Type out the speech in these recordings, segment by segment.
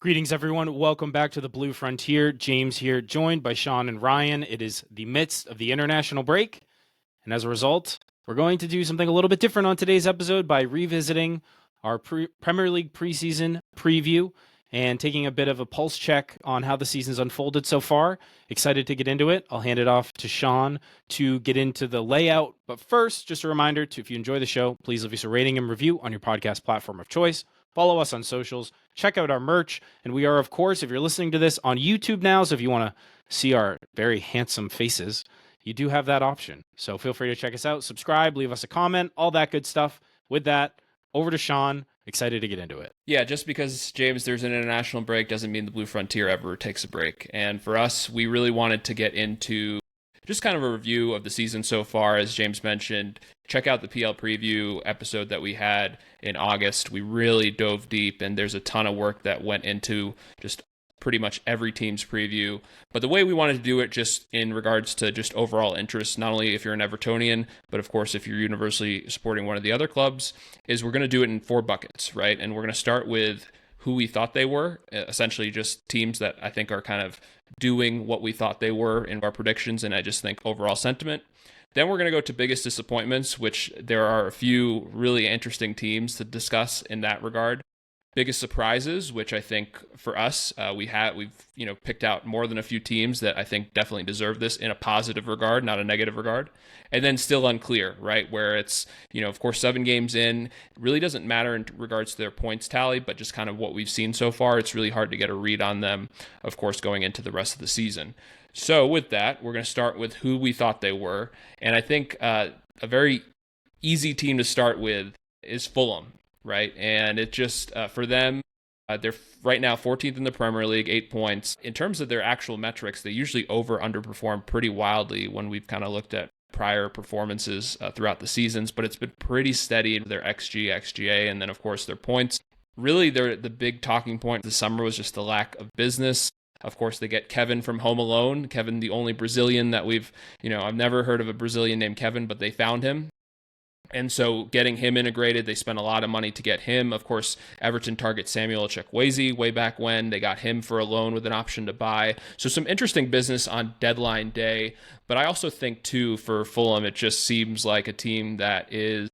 Greetings, everyone. Welcome back to the Blue Frontier. James here, joined by Shan and Ryan. It is the midst of the international break, and as a result, we're going to do something a little bit different on today's episode by revisiting our Premier League preseason preview and taking a bit of a pulse check on how the season's unfolded so far. Excited to get into it. I'll hand it off to Shan to get into the layout. But first, just a reminder to, if you enjoy the show, please leave us a rating and review on your podcast platform of choice. Follow us on socials, check out our merch, and we are, of course, if you're listening to this on YouTube now, so if you want to see our very handsome faces, you do have that option. So feel free to check us out, subscribe, leave us a comment, all that good stuff. With that, over to Shan. Excited to get into it. Yeah, just because, James, there's an international break doesn't mean the Blue Frontier ever takes a break. And for us, we really wanted to get into just kind of a review of the season so far. As James mentioned, check out the PL preview episode that we had in August. We really dove deep, and there's a ton of work that went into just pretty much every team's preview. But the way we wanted to do it, just in regards to just overall interest, not only if you're an Evertonian, but of course if you're universally supporting one of the other clubs, is we're going to do it in 4 buckets, right? And we're going to start with who we thought they were, essentially just teams that I think are kind of doing what we thought they were in our predictions, and I just think overall sentiment. Then we're going to go to biggest disappointments, which there are a few really interesting teams to discuss in that regard. Biggest surprises, which I think for us, we've picked out more than a few teams that I think definitely deserve this in a positive regard, not a negative regard. And then still unclear, right? Where it's, of course, 7 games in, it really doesn't matter in regards to their points tally, but just kind of what we've seen so far. It's really hard to get a read on them, of course, going into the rest of the season. So with that, we're going to start with who we thought they were. And I think a very easy team to start with is Fulham. Right. And it just for them, they're right now 14th in the Premier League, 8 points. In terms of their actual metrics, they usually underperform pretty wildly when we've kind of looked at prior performances throughout the seasons. But it's been pretty steady in their XG, XGA, and then, of course, their points. Really, the big talking point this summer was just the lack of business. Of course, they get Kevin from Home Alone. Kevin, the only Brazilian that I've never heard of a Brazilian named Kevin, but they found him. And so getting him integrated, they spent a lot of money to get him. Of course, Everton target Samuel Chukwueze way back when. They got him for a loan with an option to buy. So some interesting business on deadline day. But I also think, too, for Fulham, it just seems like a team that is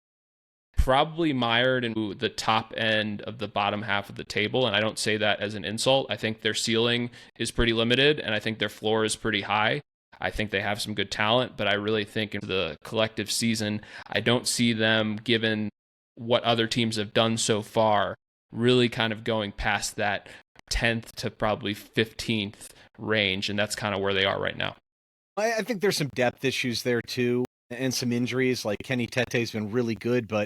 probably mired in the top end of the bottom half of the table. And I don't say that as an insult. I think their ceiling is pretty limited, and I think their floor is pretty high. I think they have some good talent, but I really think in the collective season, I don't see them, given what other teams have done so far, really kind of going past that 10th to probably 15th range, and that's kind of where they are right now. I think there's some depth issues there too, and some injuries. Like Kenny Tete's been really good, but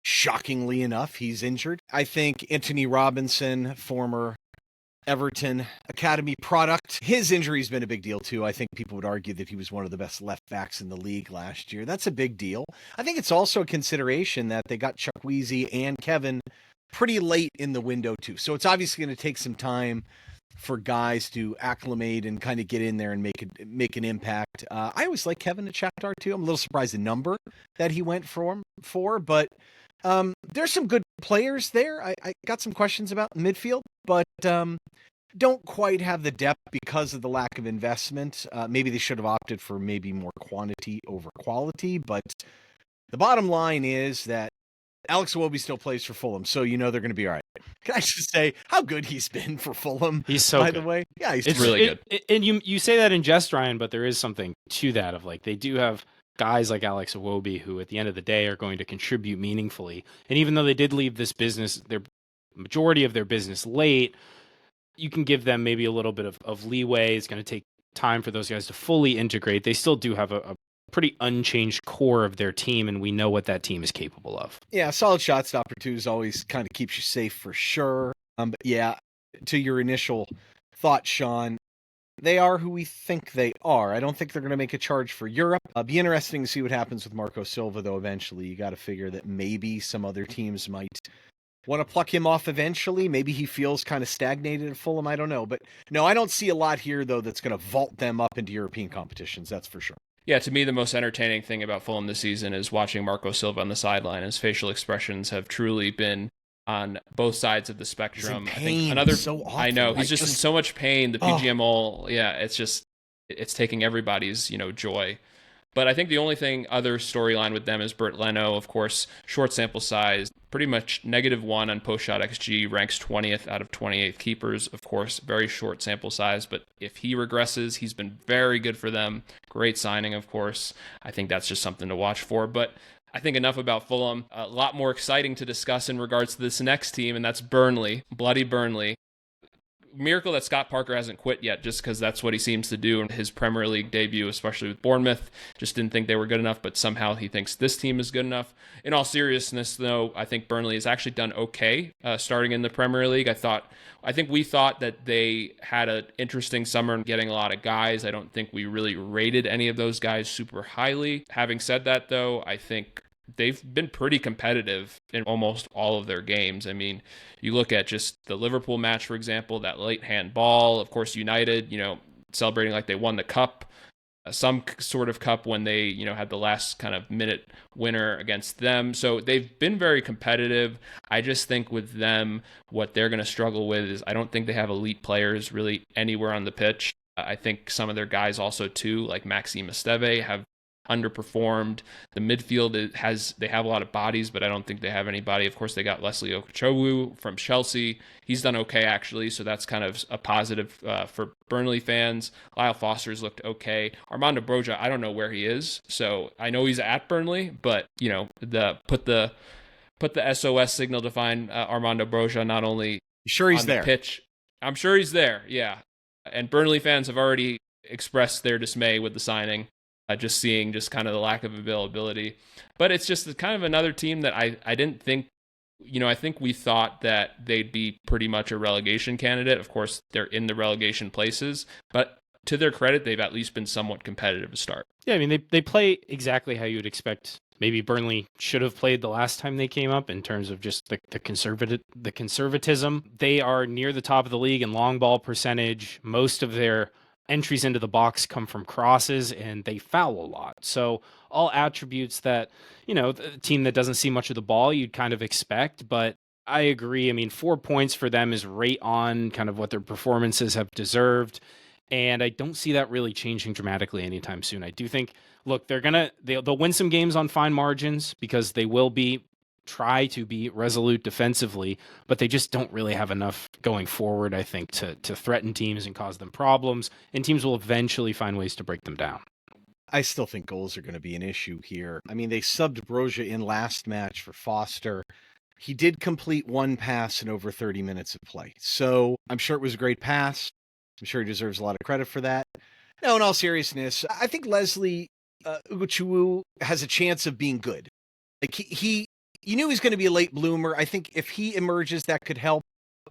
shockingly enough, he's injured. I think Anthony Robinson, former Everton Academy product, his injury's been a big deal too. I think people would argue that he was one of the best left backs in the league last year. That's a big deal. I think it's also a consideration that they got Chukwueze and Kevin pretty late in the window too. So it's obviously going to take some time for guys to acclimate and kind of get in there and make an impact. I always like Kevin at Shakhtar too. I'm a little surprised the number that he went for, but there's some good players there. I got some questions about midfield, but don't quite have the depth because of the lack of investment. Maybe they should have opted for maybe more quantity over quality, but the bottom line is that Alex Iwobi still plays for Fulham, so they're going to be all right. Can I just say how good he's been for Fulham? He's so by good. the way. Yeah, it's really good. And you say that in jest, Ryan, but there is something to that of like they do have guys like Alex Iwobi who at the end of the day are going to contribute meaningfully. And even though they did leave this business, their majority of their business late, you can give them maybe a little bit of leeway. It's going to take time for those guys to fully integrate. They still do have a pretty unchanged core of their team, and we know what that team is capable of. Yeah, solid shot stopper too is always kind of keeps you safe for sure. But yeah, to your initial thought, Sean, they are who we think they are. I don't think they're going to make a charge for Europe. Be interesting to see what happens with Marco Silva, though. Eventually, you got to figure that maybe some other teams might want to pluck him off eventually. Maybe he feels kind of stagnated at Fulham. I don't know. But no, I don't see a lot here, though, that's going to vault them up into European competitions. That's for sure. Yeah, to me, the most entertaining thing about Fulham this season is watching Marco Silva on the sideline. His facial expressions have truly been on both sides of the spectrum. He's in I think pain so often. I know he's Like, just in so much pain. The Oh. PGML, yeah, it's taking everybody's, joy. But I think the only other storyline with them is Bert Leno, of course, short sample size, pretty much -1 on post shot XG, ranks 20th out of 28 keepers. Of course, very short sample size, but if he regresses, he's been very good for them. Great signing, of course. I think that's just something to watch for. But I think enough about Fulham. A lot more exciting to discuss in regards to this next team, and that's Burnley, bloody Burnley. Miracle that Scott Parker hasn't quit yet, just because that's what he seems to do in his Premier League debut, especially with Bournemouth. Just didn't think they were good enough, but somehow he thinks this team is good enough. In all seriousness, though, I think Burnley has actually done okay starting in the Premier League. I think we thought that they had an interesting summer and getting a lot of guys. I don't think we really rated any of those guys super highly. Having said that, though, I think they've been pretty competitive in almost all of their games. I mean, you look at just the Liverpool match, for example, that late handball. Of course, United, celebrating like they won the cup, some sort of cup when they, had the last kind of minute winner against them. So they've been very competitive. I just think with them, what they're going to struggle with is I don't think they have elite players really anywhere on the pitch. I think some of their guys also too, like Maxime Esteve, have underperformed. The midfield they have a lot of bodies, but I don't think they have anybody. Of course, they got Leslie Okochowu from Chelsea. He's done okay, actually, so that's kind of a positive for Burnley fans. Lyle Foster's looked okay. Armando Broja, I don't know where he is, so I know he's at Burnley, but put the SOS signal to find Armando Broja. Not only you sure he's on there? The pitch, I'm sure he's there. Yeah, and Burnley fans have already expressed their dismay with the signing. Just seeing just kind of the lack of availability. But it's just kind of another team that I didn't think, I think we thought that they'd be pretty much a relegation candidate. Of course, they're in the relegation places, but to their credit, they've at least been somewhat competitive to start. Yeah, I mean, they play exactly how you would expect. Maybe Burnley should have played the last time they came up in terms of just the conservatism. They are near the top of the league in long ball percentage. Most of their entries into the box come from crosses, and they foul a lot. So all attributes that, the team that doesn't see much of the ball, you'd kind of expect. But I agree. I mean, 4 points for them is right on kind of what their performances have deserved. And I don't see that really changing dramatically anytime soon. I do think, look, they'll win some games on fine margins because they will try to be resolute defensively, but they just don't really have enough going forward, I think, to threaten teams and cause them problems, and teams will eventually find ways to break them down. I still think goals are going to be an issue here. I mean, they subbed Broja in last match for Foster. He did complete one pass in over 30 minutes of play, so I'm sure it was a great pass. I'm sure he deserves a lot of credit for that. No, in all seriousness, I think Leslie Ugochukwu has a chance of being good. Like you knew he was going to be a late bloomer. I think if he emerges, that could help.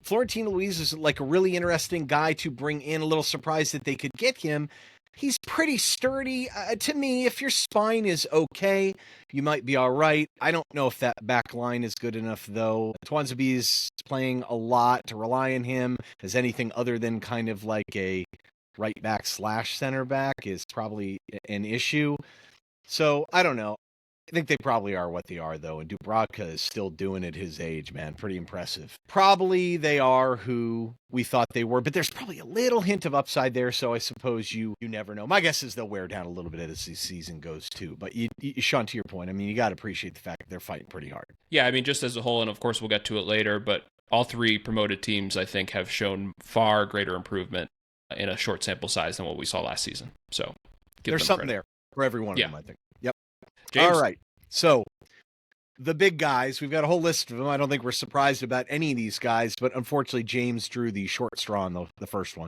Florentino Luis is like a really interesting guy to bring in. A little surprised that they could get him. He's pretty sturdy. To me, if your spine is okay, you might be all right. I don't know if that back line is good enough, though. Twanzebe is playing a lot. To rely on him as anything other than kind of like a right back / center back is probably an issue. So I don't know. I think they probably are what they are, though, and Dubravka is still doing at his age, man. Pretty impressive. Probably they are who we thought they were, but there's probably a little hint of upside there, so I suppose you never know. My guess is they'll wear down a little bit as the season goes, too. But, Sean, to your point, I mean, you got to appreciate the fact that they're fighting pretty hard. Yeah, I mean, just as a whole, and of course we'll get to it later, but all three promoted teams, I think, have shown far greater improvement in a short sample size than what we saw last season. So there's something there for every one of them, I think. Yep. James? All right. So the big guys, we've got a whole list of them. I don't think we're surprised about any of these guys, but unfortunately, James drew the short straw on the first one.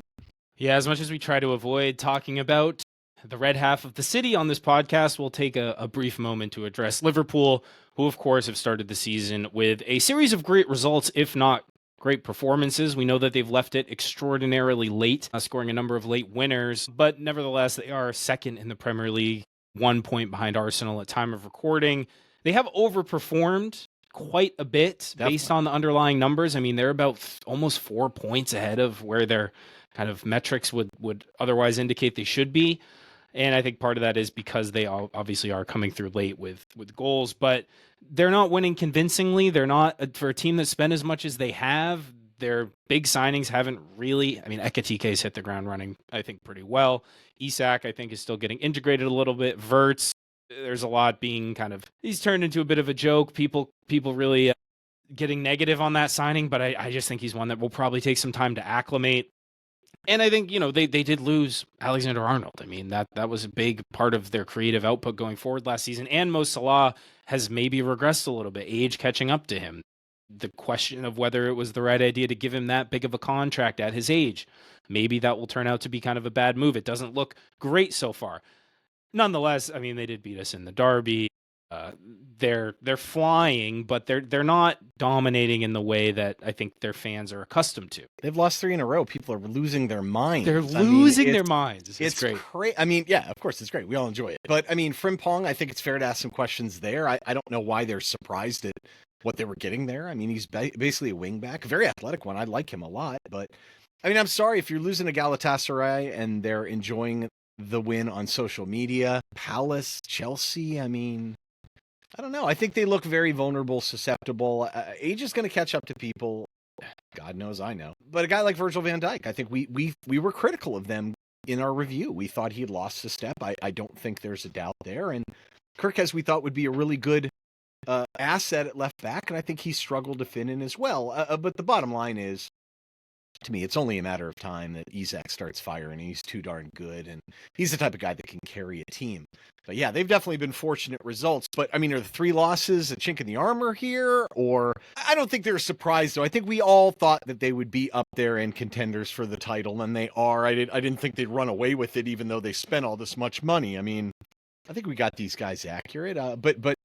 Yeah, as much as we try to avoid talking about the red half of the city on this podcast, we'll take a brief moment to address Liverpool, who, of course, have started the season with a series of great results, if not great performances. We know that they've left it extraordinarily late, scoring a number of late winners, but nevertheless, they are second in the Premier League, 1 point behind Arsenal at time of recording. They have overperformed quite a bit based on the underlying numbers. I mean, they're about almost 4 points ahead of where their kind of metrics would otherwise indicate they should be. And I think part of that is because they all obviously are coming through late with goals, but they're not winning convincingly. They're not, for a team that spent as much as they have, their big signings haven't really, I mean, Ekatike's hit the ground running, I think, pretty well. Isak, I think, is still getting integrated a little bit. Verts, there's a lot being he's turned into a bit of a joke. People really getting negative on that signing, but I just think he's one that will probably take some time to acclimate. And I think, they did lose Alexander-Arnold. I mean, that was a big part of their creative output going forward last season. And Mo Salah has maybe regressed a little bit, age catching up to him. The question of whether it was the right idea to give him that big of a contract at his age, maybe that will turn out to be kind of a bad move. It doesn't look great so far. Nonetheless, I mean, they did beat us in the derby. They're flying, but they're not dominating in the way that I think their fans are accustomed to. They've lost 3 in a row. People are losing their minds. They're losing their minds. It's great. I mean, yeah, of course it's great. We all enjoy it. But I mean, Frimpong, I think it's fair to ask some questions there. I don't know why they're surprised at what they were getting there. I mean, he's basically a wingback, a very athletic one. I like him a lot. But I mean, I'm sorry if you're losing to Galatasaray and they're enjoying the win on social media. Palace, Chelsea, I mean, I don't know. I think they look very vulnerable, susceptible. Age is going to catch up to people. God knows I know. But a guy like Virgil van Dijk, I think we were critical of them in our review. We thought he had lost a step. I don't think there's a doubt there. And Kirkes, we thought, would be a really good asset at left back, and I think he struggled to fit in as well. But the bottom line is, to me, it's only a matter of time that Isak starts firing. He's too darn good, and he's the type of guy that can carry a team. But yeah, they've definitely been fortunate results. But I mean, are the 3 losses a chink in the armor here? Or I don't think they're surprised, though. I think we all thought that they would be up there and contenders for the title, and they are. I didn't think they'd run away with it, even though they spent all this much money. I mean, I think we got these guys accurate. But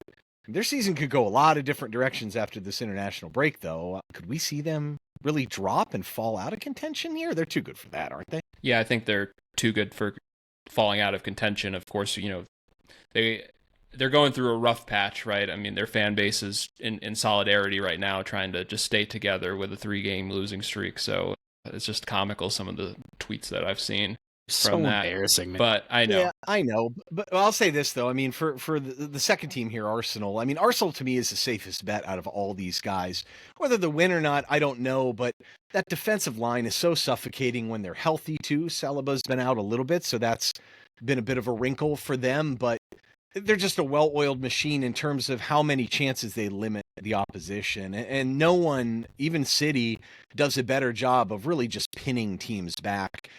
their season could go a lot of different directions after this international break, though. Could we see them really drop and fall out of contention here? They're too good for that, aren't they? Yeah, I think they're too good for falling out of contention. Of course, they're going through a rough patch, right? I mean, their fan base is in solidarity right now, trying to just stay together with a 3-game losing streak. So it's just comical, some of the tweets that I've seen. So embarrassing, man. But I know. Yeah, I know. But I'll say this, though. I mean, for the second team here, Arsenal, I mean, Arsenal to me is the safest bet out of all these guys. Whether they win or not, I don't know. But that defensive line is so suffocating when they're healthy, too. Saliba's been out a little bit, so that's been a bit of a wrinkle for them. But they're just a well-oiled machine in terms of how many chances they limit the opposition. And no one, even City, does a better job of really just pinning teams back.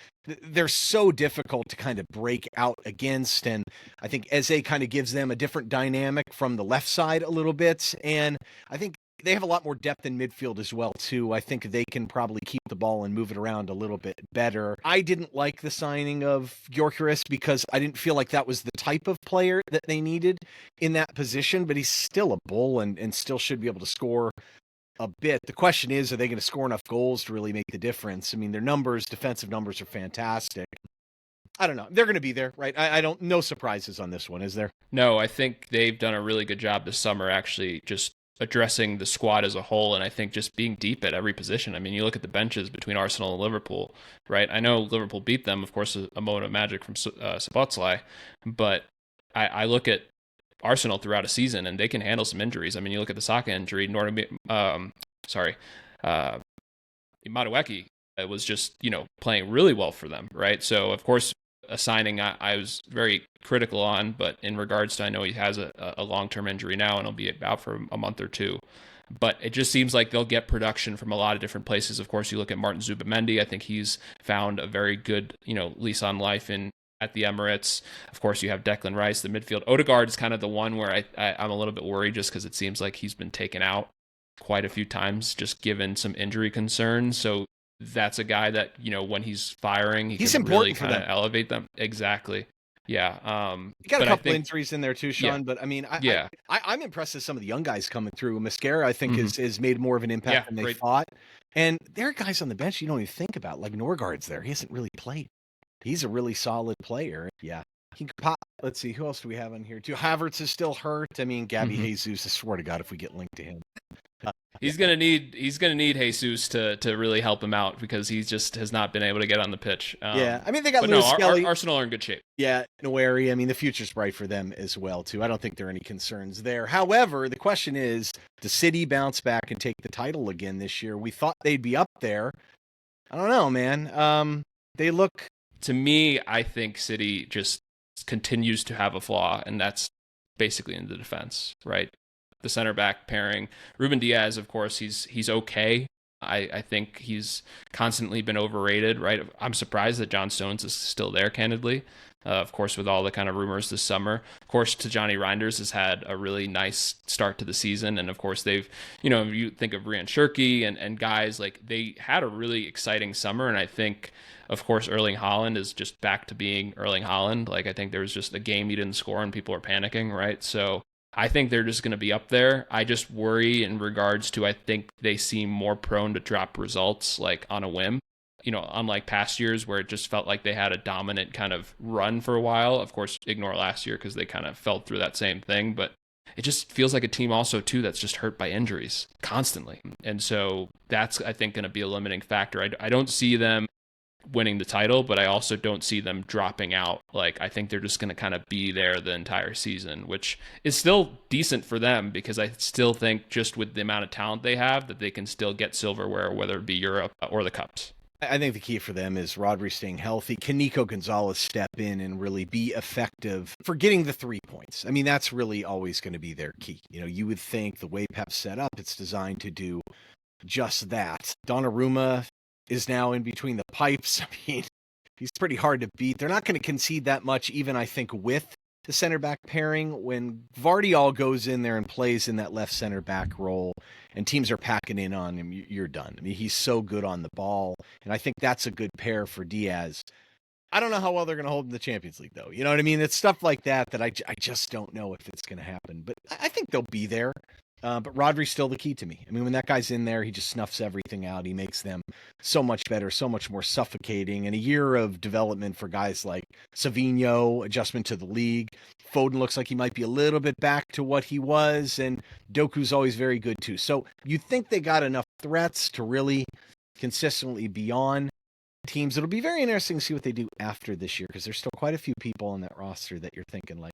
They're so difficult to kind of break out against, and I think Eze kind of gives them a different dynamic from the left side a little bit, and I think they have a lot more depth in midfield as well, too. I think they can probably keep the ball and move it around a little bit better. I didn't like the signing of Gyökeres because I didn't feel like that was the type of player that they needed in that position, but he's still a bull and still should be able to score a bit. The question is, are they going to score enough goals to really make the difference? I mean, their defensive numbers are fantastic. I don't know. They're going to be there, right? No surprises on this one, is there? No, I think they've done a really good job this summer, actually, just addressing the squad as a whole, and I think just being deep at every position. I mean, you look at the benches between Arsenal and Liverpool, right? I know Liverpool beat them, of course, a moment of magic from Szoboszlai, but I look at Arsenal throughout a season, and they can handle some injuries. I mean, you look at the Saka injury, Madueke was just, playing really well for them, right? So, of course, a signing I was very critical on, but in regards to, I know he has a long-term injury now, and he'll be out for a month or two. But it just seems like they'll get production from a lot of different places. Of course, you look at Martin Zubimendi. I think he's found a very good, lease on life at the Emirates. Of course, you have Declan Rice, the midfield. Odegaard is kind of the one where I'm a little bit worried just because it seems like he's been taken out quite a few times, just given some injury concerns. So that's a guy that, when he's firing, he's can really kind of elevate them. Exactly. Yeah. You got a couple injuries in there too, Sean, yeah. But I mean, I'm impressed with some of the young guys coming through. Mascara, I think, has made more of an impact than they thought. And there are guys on the bench you don't even think about, like Norgaard's there. He hasn't really played. He's a really solid player. Yeah. He could pop. Let's see. Who else do we have on here too? Havertz is still hurt. I mean, Gabby Jesus, I swear to God, if we get linked to him. He's gonna need Jesus to really help him out because he just has not been able to get on the pitch. Yeah, I mean they got but Lewis no, Skelly. Arsenal are in good shape. Yeah, Noeri. I mean the future's bright for them as well too. I don't think there are any concerns there. However, the question is, does City bounce back and take the title again this year? We thought they'd be up there. I don't know, man. They look. To me, I think City just continues to have a flaw, and that's basically in the defense, right? The center back pairing. Ruben Diaz, of course, he's okay. I think he's constantly been overrated, right? I'm surprised that John Stones is still there, candidly. Of course, with all the kind of rumors this summer. Of course, Tijani Reinders has had a really nice start to the season. And of course, they've, you think of Ryan Shirky and guys like they had a really exciting summer. And I think, of course, Erling Haaland is just back to being Erling Haaland. Like, I think there was just a game he didn't score and people are panicking, right? So I think they're just going to be up there. I just worry in regards to, I think they seem more prone to drop results like on a whim. Unlike past years where it just felt like they had a dominant kind of run for a while. Of course, ignore last year because they kind of fell through that same thing. But it just feels like a team also, too, that's just hurt by injuries constantly. And so that's, I think, going to be a limiting factor. I don't see them winning the title, but I also don't see them dropping out. Like, I think they're just going to kind of be there the entire season, which is still decent for them because I still think just with the amount of talent they have that they can still get silverware, whether it be Europe or the Cups. I think the key for them is Rodri staying healthy. Can Nico Gonzalez step in and really be effective for getting the 3 points? I mean, that's really always going to be their key. You would think the way Pep's set up, it's designed to do just that. Donnarumma is now in between the pipes. I mean, he's pretty hard to beat. They're not going to concede that much, even I think, with the center back pairing. When Vardiol goes in there and plays in that left center back role and teams are packing in on him, you're done. I mean, he's so good on the ball, and I think that's a good pair for Diaz. I don't know how well they're going to hold in the Champions League, though. You know what I mean? It's stuff like that I just don't know if it's going to happen, but I think they'll be there. But Rodri's still the key to me. I mean, when that guy's in there, he just snuffs everything out. He makes them so much better, so much more suffocating. And a year of development for guys like Savinho, adjustment to the league. Foden looks like he might be a little bit back to what he was. And Doku's always very good, too. So you think they got enough threats to really consistently be on teams. It'll be very interesting to see what they do after this year because there's still quite a few people on that roster that you're thinking like,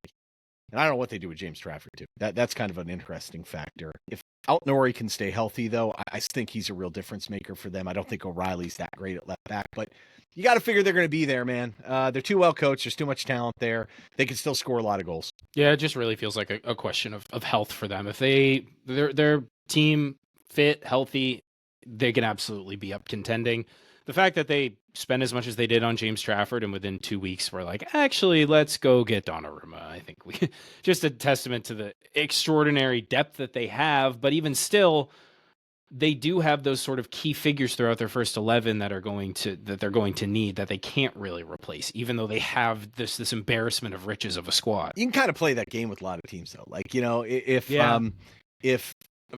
and I don't know what they do with James Trafford, too. That's kind of an interesting factor. If Altnori can stay healthy, though, I think he's a real difference maker for them. I don't think O'Reilly's that great at left back, but you got to figure they're going to be there, man. They're too well coached. There's too much talent there. They can still score a lot of goals. Yeah, it just really feels like a question of health for them. If their team fit, healthy, they can absolutely be up contending. The fact that they spend as much as they did on James Trafford and within 2 weeks we're like, actually, let's go get Donnarumma. I think we just a testament to the extraordinary depth that they have. But even still, they do have those sort of key figures throughout their first 11 that they're going to need that they can't really replace, even though they have this embarrassment of riches of a squad. You can kind of play that game with a lot of teams, though. Like, if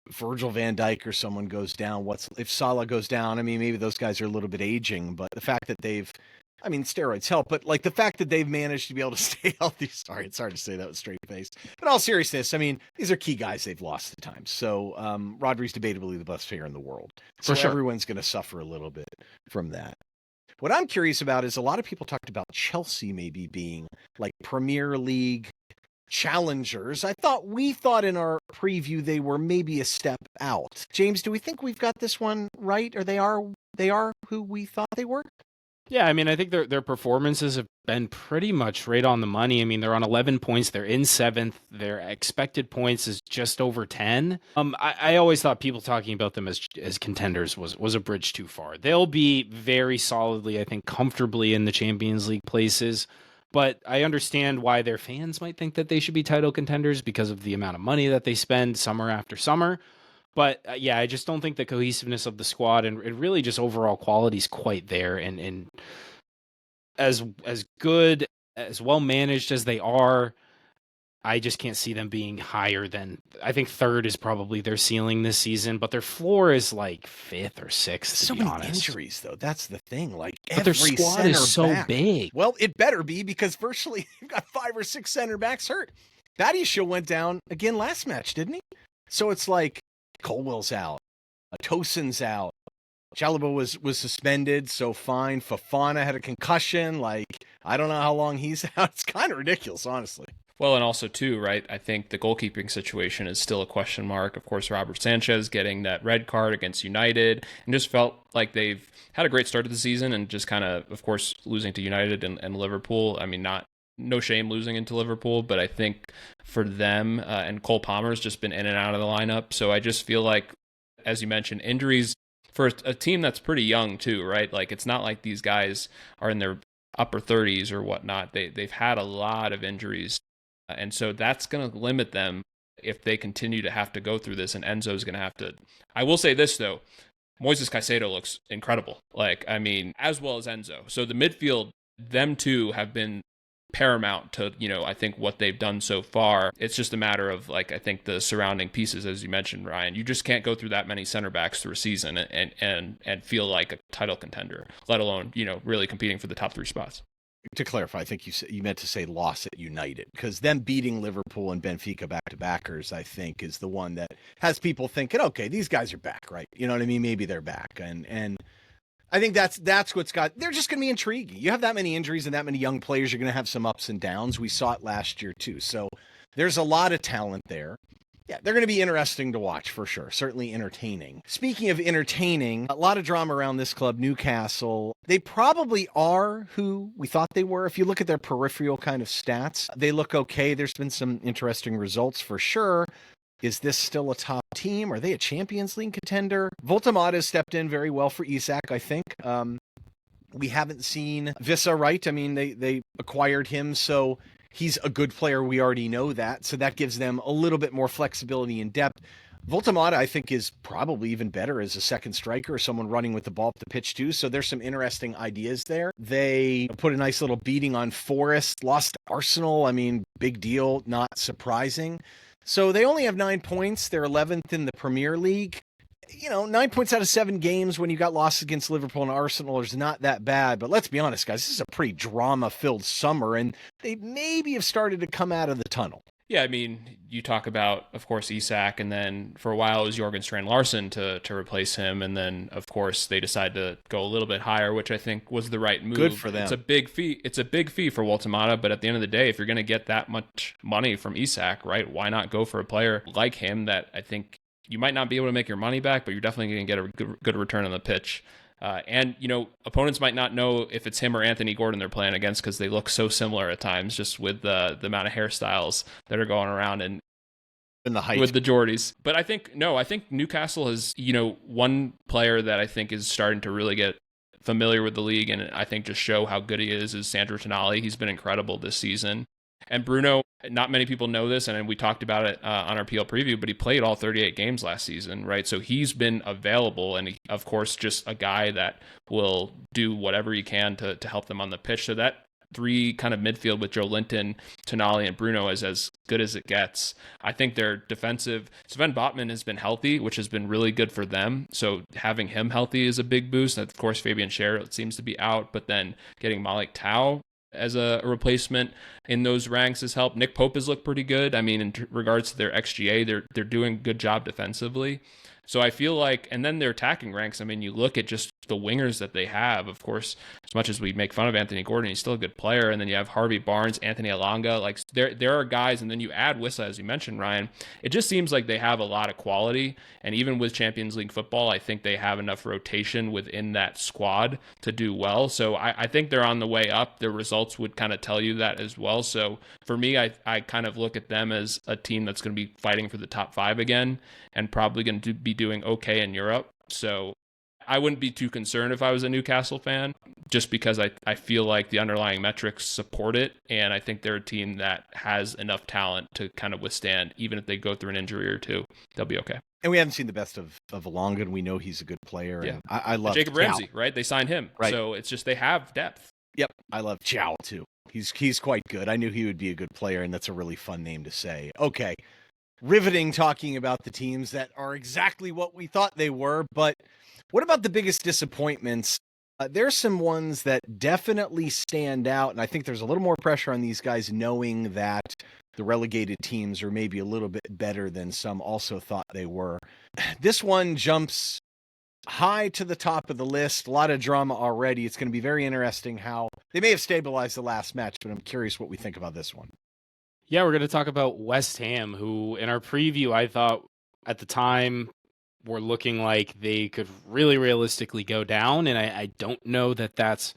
Virgil van Dijk or someone goes down, if Salah goes down? I mean, maybe those guys are a little bit aging, but the fact that steroids help, but like the fact that they've managed to be able to stay healthy. Sorry, it's hard to say that with straight face. But in all seriousness, I mean, these are key guys they've lost at times. So Rodri's debatably the best player in the world. So sure. Everyone's going to suffer a little bit from that. What I'm curious about is a lot of people talked about Chelsea maybe being like Premier League challengers. We thought in our preview they were maybe a step out. James, do we think we've got this one right, or they are who we thought they were? Yeah, I mean, I think their performances have been pretty much right on the money. I mean, they're on 11 points. They're in 7th. Their expected points is just over 10. I always thought people talking about them as contenders was a bridge too far. They'll be very solidly, I think, comfortably in the Champions League places. But I understand why their fans might think that they should be title contenders because of the amount of money that they spend summer after summer. But yeah, I just don't think the cohesiveness of the squad and really just overall quality is quite there. And as good, as well managed as they are, I just can't see them being higher than, I think 3rd is probably their ceiling this season, but their floor is like 5th or 6th. So many injuries, though. That's the thing. Like, but their squad is so big. Well, it better be, because virtually you've got 5 or 6 center backs hurt. Badiashile went down again last match, didn't he? So it's like Colwell's out. Tosin's out. Chalobah was suspended, so fine. Fofana had a concussion. Like, I don't know how long he's out. It's kind of ridiculous, honestly. Well, and also too, right? I think the goalkeeping situation is still a question mark. Of course, Robert Sanchez getting that red card against United, and just felt like they've had a great start to the season, and just kind of course, losing to United and Liverpool. I mean, no shame losing into Liverpool, but I think for them and Cole Palmer's just been in and out of the lineup. So I just feel like, as you mentioned, injuries for a team that's pretty young too, right? Like, it's not like these guys are in their upper 30s or whatnot. They've had a lot of injuries. And so that's going to limit them if they continue to have to go through this. And Enzo's going to have to. I will say this, though. Moises Caicedo looks incredible. Like, I mean, as well as Enzo. So the midfield, them two have been paramount to, I think what they've done so far. It's just a matter of, like, I think the surrounding pieces, as you mentioned, Ryan. You just can't go through that many center backs through a season and feel like a title contender, let alone, really competing for the top 3 spots. To clarify, I think you meant to say loss at United, because them beating Liverpool and Benfica back-to-backers, I think, is the one that has people thinking, okay, these guys are back, right? You know what I mean? Maybe they're back. And I think that's what's they're just going to be intriguing. You have that many injuries and that many young players, you're going to have some ups and downs. We saw it last year too. So there's a lot of talent there. Yeah, they're going to be interesting to watch for sure. Certainly entertaining. Speaking of entertaining, a lot of drama around this club, Newcastle. They probably are who we thought they were. If you look at their peripheral kind of stats, they look okay. There's been some interesting results for sure. Is this still a top team? Are they a Champions League contender? Voltemata has stepped in very well for Isak, I think. We haven't seen Vissa, right? I mean, they acquired him, so he's a good player. We already know that. So that gives them a little bit more flexibility and depth. Voltemata, I think, is probably even better as a second striker or someone running with the ball up the pitch too. So there's some interesting ideas there. They put a nice little beating on Forest, lost to Arsenal. I mean, big deal, not surprising. So they only have 9 points. They're 11th in the Premier League. 9 points out of 7 games when you got losses against Liverpool and Arsenal is not that bad. But let's be honest, guys, this is a pretty drama-filled summer, and they maybe have started to come out of the tunnel. Yeah, I mean, you talk about, of course, Isak, and then for a while it was Jorgen Strand-Larsen to replace him, and then, of course, they decided to go a little bit higher, which I think was the right move. Good for them. It's a big fee. It's a big fee for Voltemata, but at the end of the day, if you're going to get that much money from Isak, right, why not go for a player like him that I think you might not be able to make your money back, but you're definitely going to get a good return on the pitch. And, opponents might not know if it's him or Anthony Gordon they're playing against because they look so similar at times, just with the amount of hairstyles that are going around and the height with the Geordies. But I think Newcastle has, one player that I think is starting to really get familiar with the league and I think just show how good he is Sandro Tonali. He's been incredible this season. And Bruno, not many people know this, and we talked about it on our PL preview, but he played all 38 games last season, right? So he's been available, and of course, just a guy that will do whatever he can to help them on the pitch. So that 3 kind of midfield with Joe Linton, Tonali, and Bruno is as good as it gets. I think they're defensive. Sven Botman has been healthy, which has been really good for them. So having him healthy is a big boost. And of course, Fabian Schär seems to be out, but then getting Malik Tau as a replacement in those ranks has helped. Nick Pope has looked pretty good. I mean, in regards to their XGA, they're doing a good job defensively. So I feel like, and then their attacking ranks, I mean, you look at just the wingers that they have. Of course, as much as we make fun of Anthony Gordon, he's still a good player. And then you have Harvey Barnes, Anthony Alanga. Like there are guys, and then you add Wissa, as you mentioned, Ryan. It just seems like they have a lot of quality. And even with Champions League football, I think they have enough rotation within that squad to do well. So I think they're on the way up. Their results would kind of tell you that as well. So for me, I kind of look at them as a team that's going to be fighting for the top 5 again and probably going to be doing okay in Europe. So I wouldn't be too concerned if I was a Newcastle fan, just because I feel like the underlying metrics support it. And I think they're a team that has enough talent to kind of withstand, even if they go through an injury or two, they'll be okay. And we haven't seen the best of Alanga, and we know he's a good player. Yeah. And I love Jacob Chow. Ramsey, right? They signed him. Right. So it's just they have depth. Yep. I love Chow too. He's quite good. I knew he would be a good player, and that's a really fun name to say. Okay. Riveting talking about the teams that are exactly what we thought they were, but what about the biggest disappointments? There's some ones that definitely stand out, and I think there's a little more pressure on these guys knowing that the relegated teams are maybe a little bit better than some also thought they were. This one jumps high to the top of the list. A lot of drama already. It's going to be very interesting how they may have stabilized the last match, but I'm curious what we think about this one. Yeah, we're going to talk about West Ham, who in our preview, I thought at the time were looking like they could really realistically go down. And I don't know that that's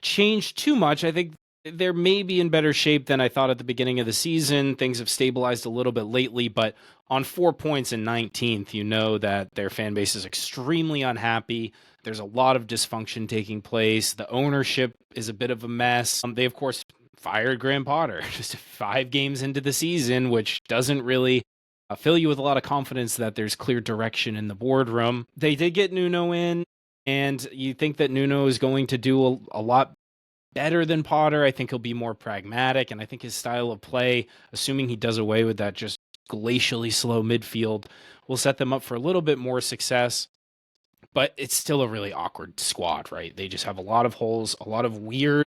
changed too much. I think they're maybe in better shape than I thought at the beginning of the season. Things have stabilized a little bit lately, but on 4 points in 19th, you know that their fan base is extremely unhappy. There's a lot of dysfunction taking place. The ownership is a bit of a mess. They, of course, fired Graham Potter just 5 games into the season, which doesn't really fill you with a lot of confidence that there's clear direction in the boardroom. They did get Nuno in, and you think that Nuno is going to do a lot better than Potter. I think he'll be more pragmatic, and I think his style of play, assuming he does away with that just glacially slow midfield, will set them up for a little bit more success. But it's still a really awkward squad, right? They just have a lot of holes, a lot of weird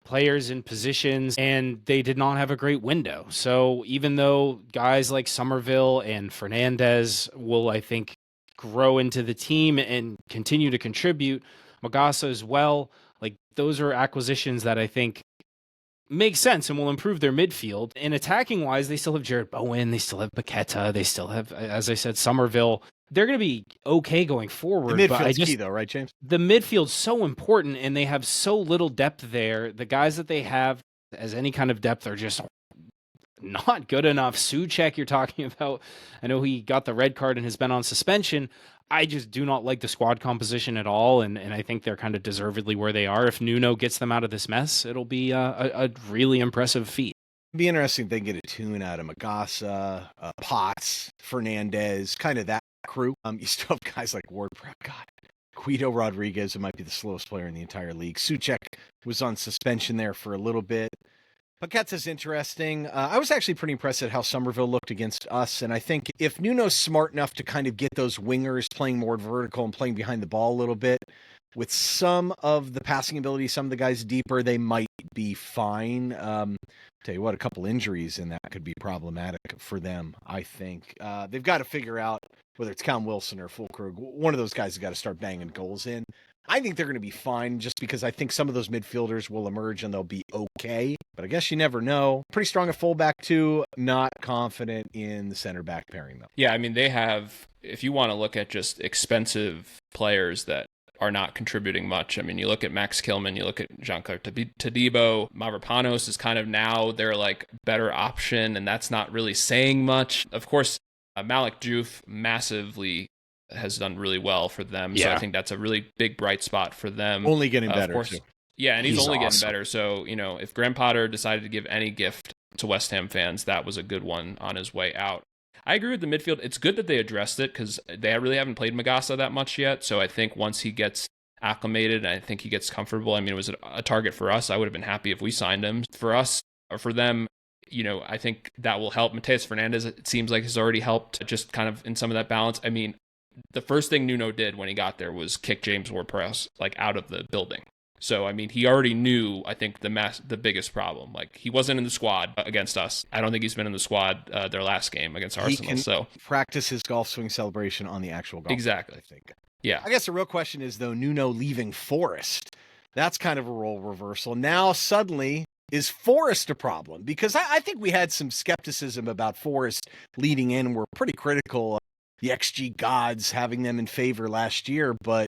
players in positions, and they did not have a great window. So even though guys like Somerville and Fernandez will, I think, grow into the team and continue to contribute, Magasa as well, like those are acquisitions that I think make sense and will improve their midfield. And attacking wise, they still have Jared Bowen, they still have Paqueta, they still have, as I said, Somerville. They're going to be okay going forward. The midfield's key though, right, James? The midfield's so important, and they have so little depth there. The guys that they have as any kind of depth are just not good enough. Souček, you're talking about. I know he got the red card and has been on suspension. I just do not like the squad composition at all, and I think they're kind of deservedly where they are. If Nuno gets them out of this mess, it'll be a really impressive feat. It'd be interesting if they can get a tune out of Magasa, Potts, Fernandez, kind of that crew. You still have guys like Ward-Prowse, God, Guido Rodriguez, who might be the slowest player in the entire league. Souček was on suspension there for a little bit. Paqueta's interesting. I was actually pretty impressed at how Somerville looked against us, and I think if Nuno's smart enough to kind of get those wingers playing more vertical and playing behind the ball a little bit, with some of the passing ability, some of the guys deeper, they might be fine. Tell you what, a couple injuries and that could be problematic for them, I think. They've got to figure out whether it's Callum Wilson or Fulkrug. One of those guys has got to start banging goals in. I think they're going to be fine just because I think some of those midfielders will emerge and they'll be okay. But I guess you never know. Pretty strong at fullback too. Not confident in the center back pairing though. Yeah, I mean, they have, if you want to look at just expensive players that are not contributing much. I mean, you look at Max Kilman, you look at Jean-Claude Todibo, Mavropanos is kind of now their like better option, and that's not really saying much. Of course, Malik Diouf massively has done really well for them. So I think that's a really big bright spot for them. Only getting better, of course. Too. Yeah, and he's only awesome. getting better. So, you know, if Graham Potter decided to give any gift to West Ham fans, that was a good one on his way out. I agree with the midfield. It's good that they addressed it because they really haven't played Magasa that much yet. So I think once he gets acclimated and I think he gets comfortable, I mean, it was a target for us. I would have been happy if we signed him. For us, or for them, you know, I think that will help. Mateus Fernandez, it seems like, has already helped just kind of in some of that balance. I mean, the first thing Nuno did when he got there was kick James Ward-Prowse like out of the building. So, I mean, he already knew, I think, the biggest problem. Like, he wasn't in the squad against us. I don't think he's been in the squad their last game against Arsenal. He can so practice his golf swing celebration on the actual golf exactly. course, I think. Yeah. I guess the real question is, though, Nuno leaving Forest. That's kind of a role reversal. Now, suddenly, is Forest a problem? Because I think we had some skepticism about Forest leading in. We're pretty critical of the XG gods having them in favor last year, but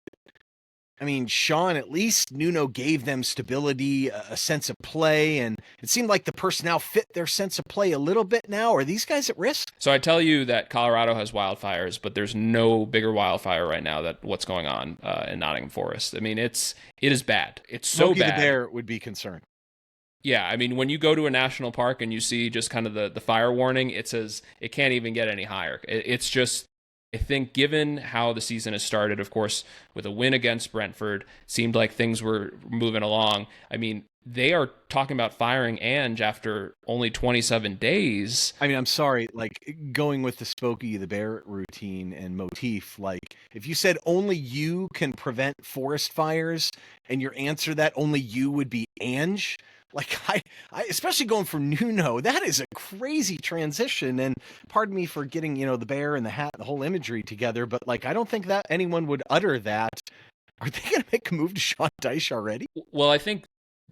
I mean, Shan, at least Nuno gave them stability, a sense of play, and it seemed like the personnel fit their sense of play a little bit now. Are these guys at risk? So I tell you that Colorado has wildfires, but there's no bigger wildfire right now than what's going on in Nottingham Forest. I mean, it is bad. It's so Smokey bad. the Bear would be concerned. Yeah, I mean, when you go to a national park and you see just kind of the fire warning, it says it can't even get any higher. It's just, I think, given how the season has started, of course, with a win against Brentford, seemed like things were moving along. I mean, they are talking about firing Ange after only 27 days. I mean, I'm sorry, like going with the Spokey the Bear routine and motif, like if you said only you can prevent forest fires and your answer that only you would be Ange, like I especially going from Nuno, that is a crazy transition. And pardon me for getting, the bear and the hat, the whole imagery together, but like I don't think that anyone would utter that. Are they going to make a move to Sean Dyche already? Well, I think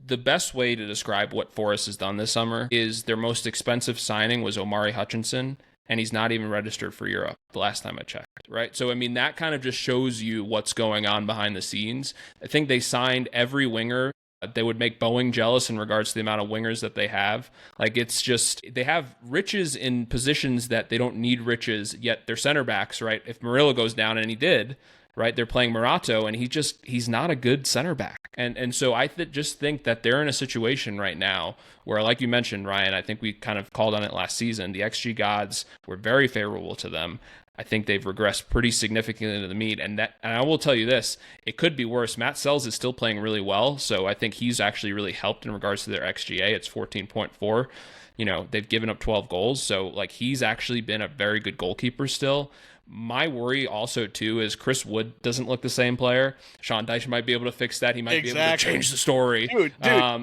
the best way to describe what Forest has done this summer is their most expensive signing was Omari Hutchinson, and he's not even registered for Europe the last time I checked, right? So, I mean, that kind of just shows you what's going on behind the scenes. I think they signed every winger. They would make Boeing jealous in regards to the amount of wingers that they have. Like, it's just, they have riches in positions that they don't need riches, yet they're center backs, right? If Murillo goes down, and he did, right? They're playing Morato, and he's not a good center back. And so I just think that they're in a situation right now where, like you mentioned, Ryan, I think we kind of called on it last season. The XG gods were very favorable to them. I think they've regressed pretty significantly to the mean. And I will tell you this, it could be worse. Matt Sells is still playing really well, so I think he's actually really helped in regards to their XGA. It's 14.4. They've given up 12 goals, so like he's actually been a very good goalkeeper still. My worry also, too, is Chris Wood doesn't look the same player. Sean Dyche might be able to fix that. He might be able to change the story. Dude,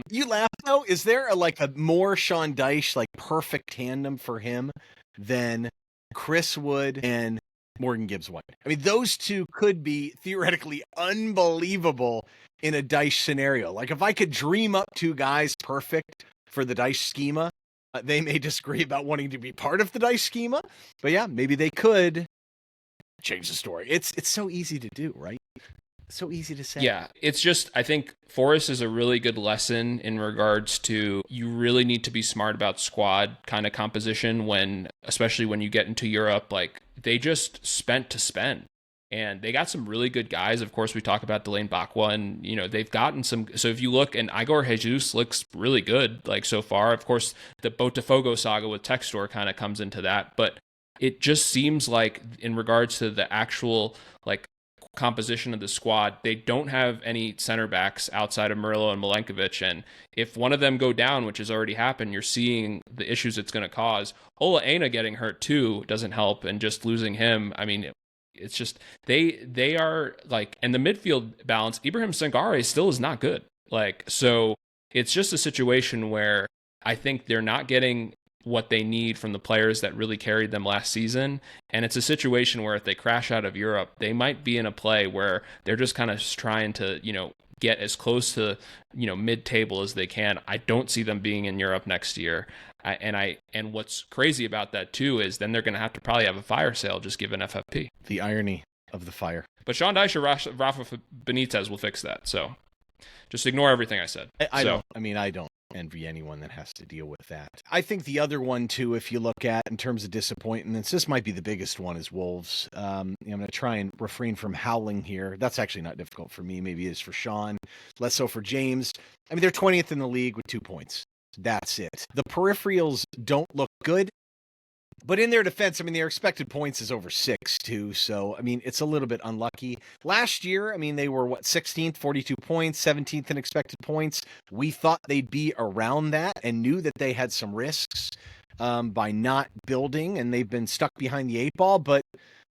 you laugh, though. Is there a more Sean Dyche, like, perfect tandem for him than Chris Wood and Morgan Gibbs-White? I mean, those two could be theoretically unbelievable in a Dyche scenario. Like, if I could dream up two guys perfect for the Dyche schema, they may disagree about wanting to be part of the Dyche schema, but yeah, maybe they could change the story. It's so easy to do, right? So easy to say. Yeah, it's just, I think Forest is a really good lesson in regards to you really need to be smart about squad kind of composition especially when you get into Europe. Like, they just spent to spend. And they got some really good guys. Of course, we talk about Delane Bakwa, and, they've gotten some. So if you look, and Igor Jesus looks really good, like, so far. Of course, the Botafogo saga with Textor kind of comes into that. But it just seems like, in regards to the actual, like, composition of the squad, they don't have any center backs outside of Murillo and Milenkovic. And if one of them go down, which has already happened, you're seeing the issues it's going to cause. Ola Aina getting hurt, too, doesn't help. And just losing him, I mean, it's just they are like, and the midfield balance, Ibrahim Sangare still is not good. Like, so it's just a situation where I think they're not getting what they need from the players that really carried them last season. And it's a situation where if they crash out of Europe, they might be in a play where they're just kind of trying to, get as close to, mid-table as they can. I don't see them being in Europe next year. And what's crazy about that too is then they're going to have to probably have a fire sale just given FFP. The irony of the fire. But Sean Dyche or Rafa Benitez will fix that. So just ignore everything I said. I don't envy anyone that has to deal with that. I think the other one too, if you look at in terms of disappointments, this might be the biggest one, is Wolves. I'm going to try and refrain from howling here. That's actually not difficult for me. Maybe it is for Sean, less so for James. I mean, they're 20th in the league with 2 points. That's it. The peripherals don't look good, but in their defense, I mean, their expected points is over 6 too. So, I mean, it's a little bit unlucky. Last year, I mean, they were 16th, 42 points, 17th in expected points. We thought they'd be around that and knew that they had some risks by not building, and they've been stuck behind the 8 ball. But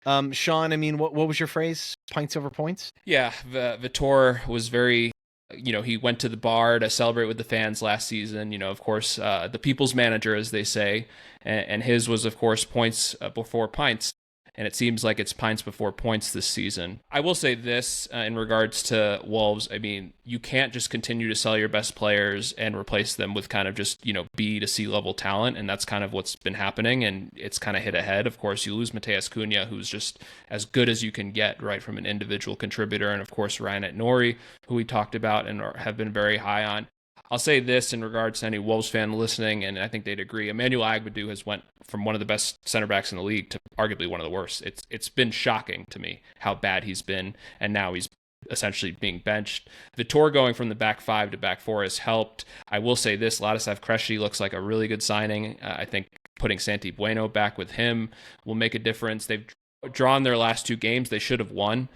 Sean, I mean, what was your phrase? Pints over points? Yeah, Vitor was very, he went to the bar to celebrate with the fans last season. Of course, the people's manager, as they say, and his was, of course, points before pints. And it seems like it's pints before points this season. I will say this in regards to Wolves. I mean, you can't just continue to sell your best players and replace them with kind of just, B to C level talent. And that's kind of what's been happening. And it's kind of hit ahead. Of course, you lose Mateus Cunha, who's just as good as you can get, right, from an individual contributor. And of course, Ryan Nori, who we talked about and have been very high on. I'll say this in regards to any Wolves fan listening, and I think they'd agree. Emmanuel Agbadou has went from one of the best center backs in the league to arguably one of the worst. It's been shocking to me how bad he's been, and now he's essentially being benched. Vitor going from the back 5 to back 4 has helped. I will say this, Ladislav Krejci looks like a really good signing. I think putting Santi Bueno back with him will make a difference. They've drawn their last 2 games. They should have won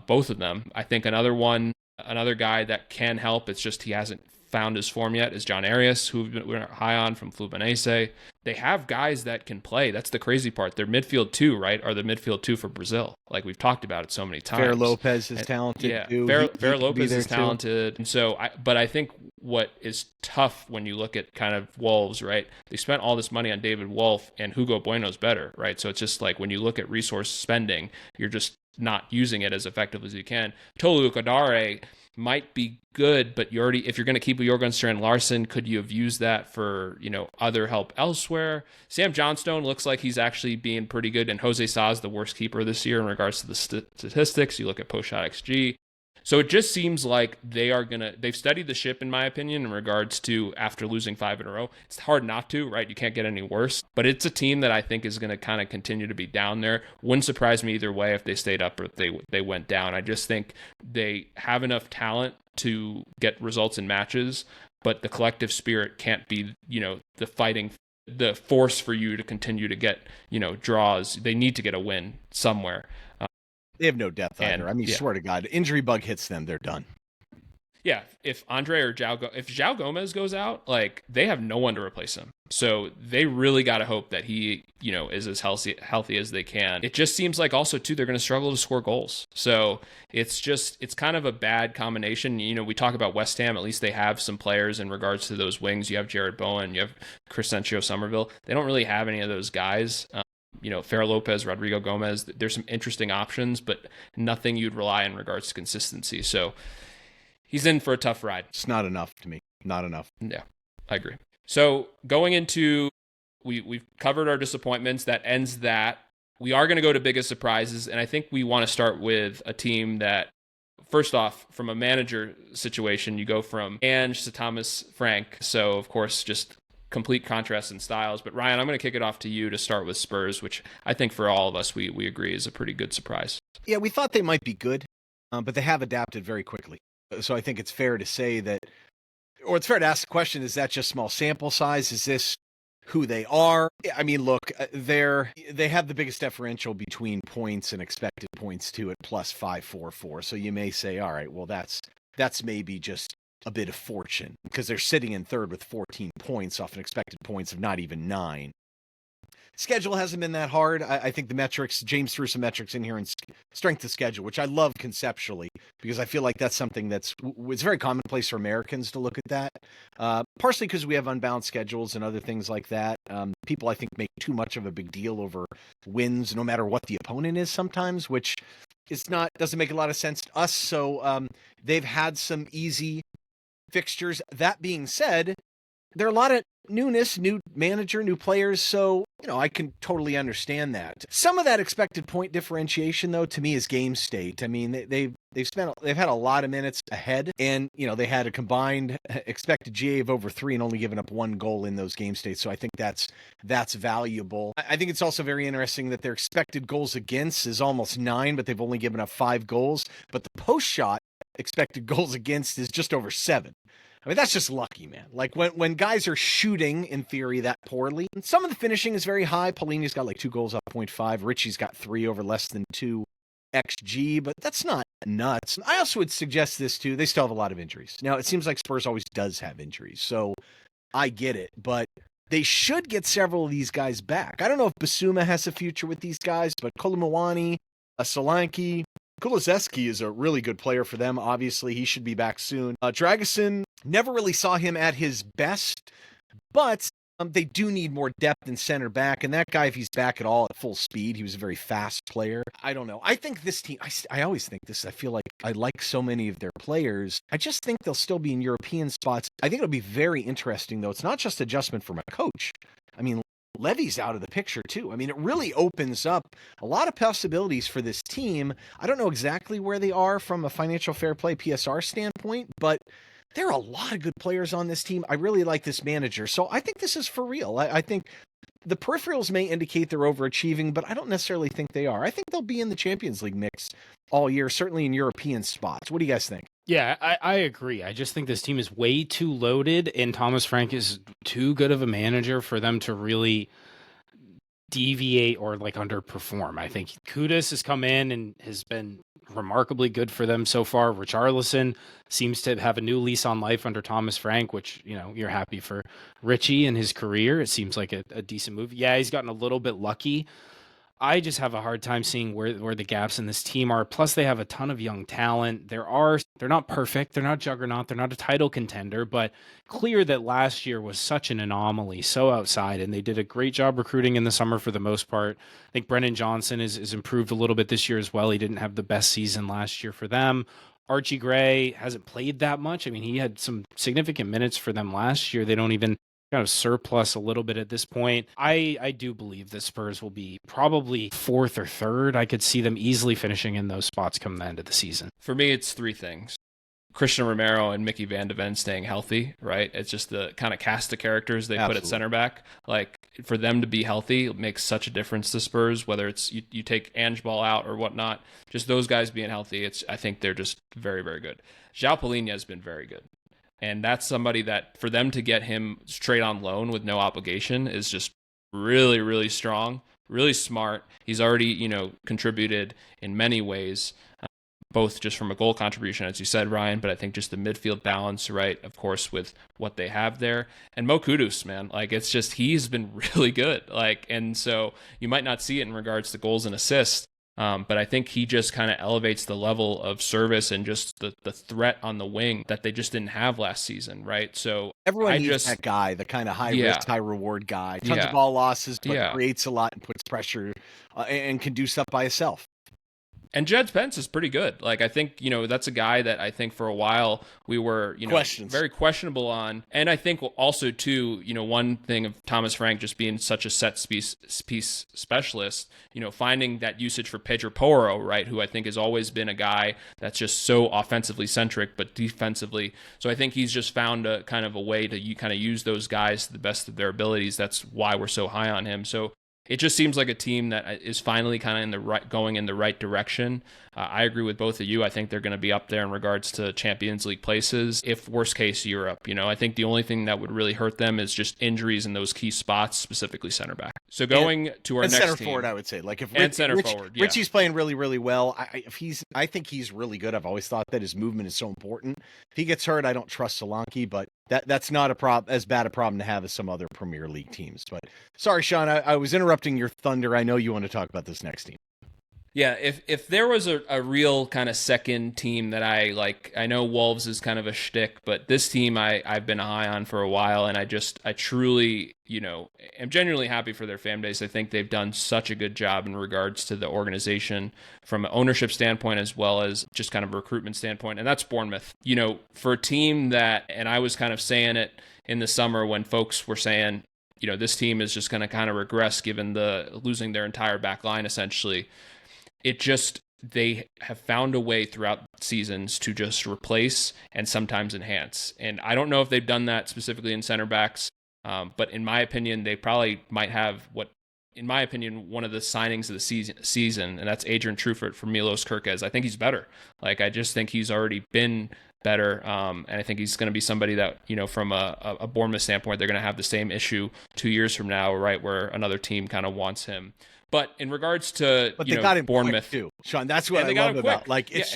both of them. I think another one Another guy that can help, it's just he hasn't found his form yet, is John Arias, who we're high on from Fluminense. They have guys that can play. That's the crazy part. Their midfield two, right, are the midfield two for Brazil. Like we've talked about it so many times. Fer Lopez is talented yeah, too. Fer Lopez is talented. Too. And so, but I think what is tough when you look at kind of Wolves, right? They spent all this money on David Wolf, and Hugo Bueno's better, right? So it's just like when you look at resource spending, you're just not using it as effectively as you can. Tolu Kadare might be good, but you already, if you're going to keep Jorgen Strand Larsen, could you have used that for, other help elsewhere? Sam Johnstone looks like he's actually being pretty good, and Jose Sa is the worst keeper this year in regards to the statistics. You look at post-shot XG. So it just seems like they've studied the ship, in my opinion, in regards to after losing 5 in a row. It's hard not to, right? You can't get any worse. But it's a team that I think is going to kind of continue to be down there. Wouldn't surprise me either way if they stayed up or if they went down. I just think they have enough talent to get results in matches, but the collective spirit can't be, the force for you to continue to get, draws. They need to get a win somewhere. They have no depth either. I mean, swear to God, injury bug hits them, they're done. Yeah, if Andre or if João Gomez goes out, like they have no one to replace him. So they really got to hope that he, is as healthy as they can. It just seems like also too they're going to struggle to score goals. So it's kind of a bad combination. We talk about West Ham. At least they have some players in regards to those wings. You have Jared Bowen, you have Crescencio Somerville. They don't really have any of those guys. Fer Lopez, Rodrigo Gomez. There's some interesting options, but nothing you'd rely in regards to consistency. So he's in for a tough ride. It's not enough to me. Not enough. Yeah, I agree. So going into, we've covered our disappointments. That ends that. We are going to go to biggest surprises, and I think we want to start with a team that, first off, from a manager situation, you go from Ange to Thomas Frank. So, of course, just complete contrast in styles. But Ryan, I'm going to kick it off to you to start with Spurs, which I think for all of us, we agree is a pretty good surprise. Yeah, we thought they might be good, but they have adapted very quickly. So I think it's fair to say that, or it's fair to ask the question, is that just small sample size? Is this who they are? I mean, look, they have the biggest differential between points and expected points too at plus 544. So you may say, all right, well, that's maybe just a bit of fortune because they're sitting in third with 14 points off an expected points of not even 9. Schedule hasn't been that hard. I think the metrics, James threw some metrics in here and strength of schedule, which I love conceptually because I feel like that's something it's very commonplace for Americans to look at that. Partially because we have unbalanced schedules and other things like that. People, I think, make too much of a big deal over wins, no matter what the opponent is sometimes, which doesn't make a lot of sense to us. So they've had some easy fixtures. That being said, there are a lot of newness, new manager, new players, so I can totally understand that. Some of that expected point differentiation, though, to me is game state. I mean, they've had a lot of minutes ahead, and they had a combined expected GA of over 3 and only given up 1 goal in those game states. So I think that's valuable. I think it's also very interesting that their expected goals against is almost 9, but they've only given up 5 goals. But the post shot expected goals against is just over 7. I mean, that's just lucky, man. Like when guys are shooting, in theory, that poorly, and some of the finishing is very high. Paulini's got like 2 goals off 0.5. Richie's got 3 over less than 2 XG, but that's not nuts. I also would suggest this too. They still have a lot of injuries. Now, it seems like Spurs always does have injuries, so I get it, but they should get several of these guys back. I don't know if Basuma has a future with these guys, but Kolomouani, Solanke, Kulusevski is a really good player for them. Obviously, he should be back soon. Dragusin, never really saw him at his best, but they do need more depth in center back. And that guy, if he's back at all at full speed, he was a very fast player. I don't know. I think this team, I always think this, I feel like I like so many of their players. I just think they'll still be in European spots. I think it'll be very interesting, though. It's not just adjustment from a coach. I mean, Levy's out of the picture too. I mean, it really opens up a lot of possibilities for this team. I don't know exactly where they are from a financial fair play PSR standpoint, but there are a lot of good players on this team. I really like this manager. So I think this is for real. I think the peripherals may indicate they're overachieving, but I don't necessarily think they are. I think they'll be in the Champions League mix all year, certainly in European spots. What do you guys think? Yeah, I agree. I just think this team is way too loaded, and Thomas Frank is too good of a manager for them to really deviate or like underperform. I think Kudus has come in and has been remarkably good for them so far. Richarlison seems to have a new lease on life under Thomas Frank, which, you're happy for Richie and his career. It seems like a decent move. Yeah, he's gotten a little bit lucky. I just have a hard time seeing where the gaps in this team are. Plus, they have a ton of young talent. They're not perfect. They're not juggernaut. They're not a title contender, but clear that last year was such an anomaly, so outside, and they did a great job recruiting in the summer for the most part. I think Brennan Johnson is improved a little bit this year as well. He didn't have the best season last year for them. Archie Gray hasn't played that much. I mean, he had some significant minutes for them last year. They don't even kind of surplus a little bit at this point. I do believe the Spurs will be probably fourth or third. I could see them easily finishing in those spots come the end of the season. For me, it's three things. Christian Romero and Mickey Van de Ven staying healthy, right? It's just the kind of cast of characters they put at center back. Like, for them to be healthy, it makes such a difference to Spurs, whether it's you take Ange Ball out or whatnot. Just those guys being healthy, I think they're just very, very good. João Palhinha has been very good. And that's somebody that, for them to get him straight on loan with no obligation is just really, really strong, really smart. He's already, contributed in many ways, both just from a goal contribution, as you said, Ryan, but I think just the midfield balance, right, of course, with what they have there. And Mo Kudus, man, like, it's just, he's been really good. Like, and so you might not see it in regards to goals and assists, but I think he just kind of elevates the level of service and just the threat on the wing that they just didn't have last season, right? So everyone needs that guy, the kind of high risk, high reward guy. Tons of ball losses, but creates a lot and puts pressure and can do stuff by himself. And Jed Spence is pretty good. Like, I think, that's a guy that I think for a while we were, very questionable on. And I think also, too, one thing of Thomas Frank just being such a set piece specialist, finding that usage for Pedro Porro, right, who I think has always been a guy that's just so offensively centric, but defensively. So I think he's just found a kind of a way to kind of use those guys to the best of their abilities. That's why we're so high on him. So it just seems like a team that is finally kind of going in the right direction. I agree with both of you. I think they're going to be up there in regards to Champions League places, if worst case Europe. I think the only thing that would really hurt them is just injuries in those key spots, specifically center back. So going to our next center team, forward, I would say, like, if forward, Richie's playing really, really well. I think he's really good. I've always thought that his movement is so important. If he gets hurt, I don't trust Solanke, but that's not as bad a problem to have as some other Premier League teams. But sorry, Sean, I was interrupting your thunder. I know you want to talk about this next team. Yeah, if there was a real kind of second team that I like, I know Wolves is kind of a shtick, but this team I've been high on for a while, and I truly, am genuinely happy for their fan base. I think they've done such a good job in regards to the organization from an ownership standpoint as well as just kind of a recruitment standpoint, and that's Bournemouth. For a team that, and I was kind of saying it in the summer when folks were saying, this team is just going to kind of regress given the losing their entire back line essentially. They have found a way throughout seasons to just replace and sometimes enhance. And I don't know if they've done that specifically in center backs, but in my opinion, they probably might have one of the signings of the season, and that's Adrian Truffert for Milos Kerkez. I think he's better. Like, I just think he's already been better, and I think he's going to be somebody that, from a Bournemouth standpoint, they're going to have the same issue 2 years from now, right, where another team kind of wants him. But in regards to they got him Bournemouth too, Sean, that's what I love about. Like, it's